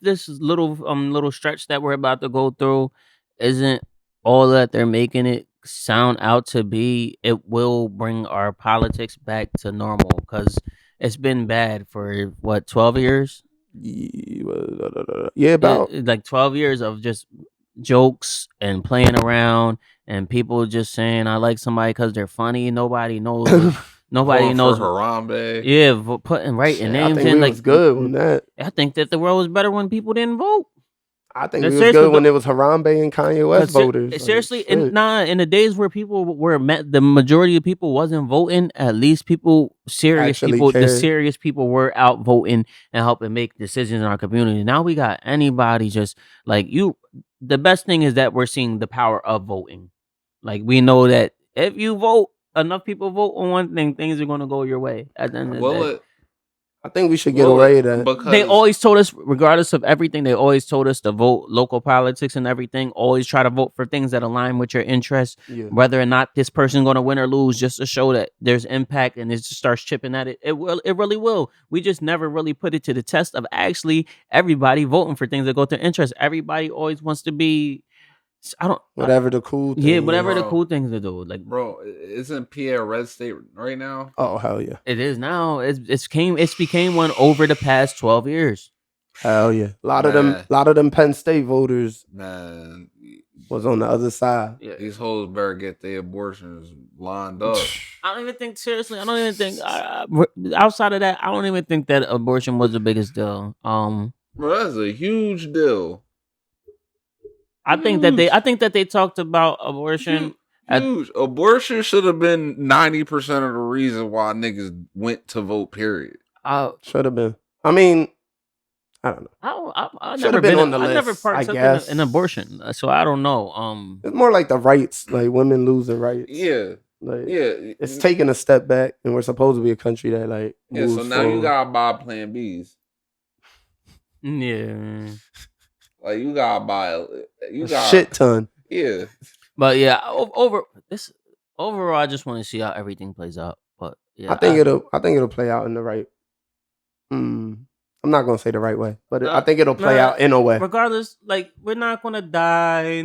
this little stretch that we're about to go through isn't all that they're making it sound out to be, it will bring our politics back to normal because it's been bad for what 12 years. Yeah, about Like 12 years of just jokes and playing around and people just saying I like somebody because they're funny. Nobody knows. Nobody Voting knows. for Harambe. Yeah, putting right shit, names I think in. we Like was good on that. I think that the world was better when people didn't vote. I think No, we was seriously, good when it was Harambe and Kanye West voters. Like, Seriously, shit. in the days where people were the majority of people wasn't voting, at least Actually the cared. serious people were out voting and helping make decisions in our community. Now we got anybody just like you. The best thing is that we're seeing the power of voting. Like we know that if you vote, enough people vote on one thing, things are going to go your way. At the end of the day. I think we should get away with that. Because They always told us, regardless of everything, they always told us to vote local politics and everything. Always try to vote for things that align with your interests, Yeah. whether or not this person's going to win or lose, just to show that there's impact and it just starts chipping at it. It really will. We just never really put it to the test of actually everybody voting for things that go to their interest. Everybody always wants to be, Whatever the cool thing. yeah, whatever the Bro. cool things to do. Like, bro, isn't Pierre red state right now? Oh hell yeah. it is now. It's became one over the past 12 years. Hell yeah. A lot of Man. them Penn State voters Man, was on the other side. Yeah. these hoes better get their abortions lined up. I don't even think seriously. I don't even think outside of that. I don't even think that abortion was the biggest deal. Bro, that's a huge deal. I think that they talked about abortion. Huge. Abortion should have been 90% of the reason why niggas went to vote. Period. Should have been. I mean, I don't know. I've Should've never been been on the I never list, I partook guess. in an abortion, so I don't know. It's more like the rights, like women losing rights. Yeah. Like, Yeah. it's taking a step back, and we're supposed to be a country that like Yeah, moves so now you forward. gotta buy Plan Bs. Yeah, Like you gotta buy a shit ton. Yeah. but yeah, overall, I just want to see how everything plays out. But yeah, I think it'll play out in the right. I'm not gonna say the right way, but I think it'll play out in a way. regardless, like we're not gonna die.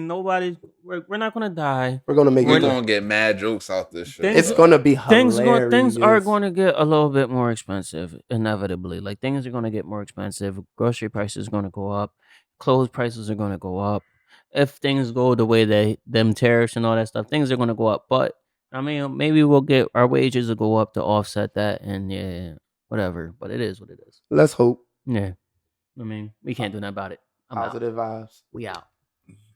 We're not gonna die. We're gonna make We're it. gonna get mad jokes out this shit. It's gonna be hilarious. Things are going to get a little bit more expensive, inevitably. Like things are going to get more expensive. Grocery prices are going to go up. Clothes prices are going to go up. If things go the way them tariffs and all that stuff, things are going to go up. But I mean, maybe we'll get our wages to go up to offset that, and yeah, whatever. But it is what it is. Let's hope. Yeah, I mean, we can't do nothing about it. I'm out. Positive vibes. We out.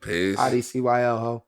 Peace. IDCYL, ho.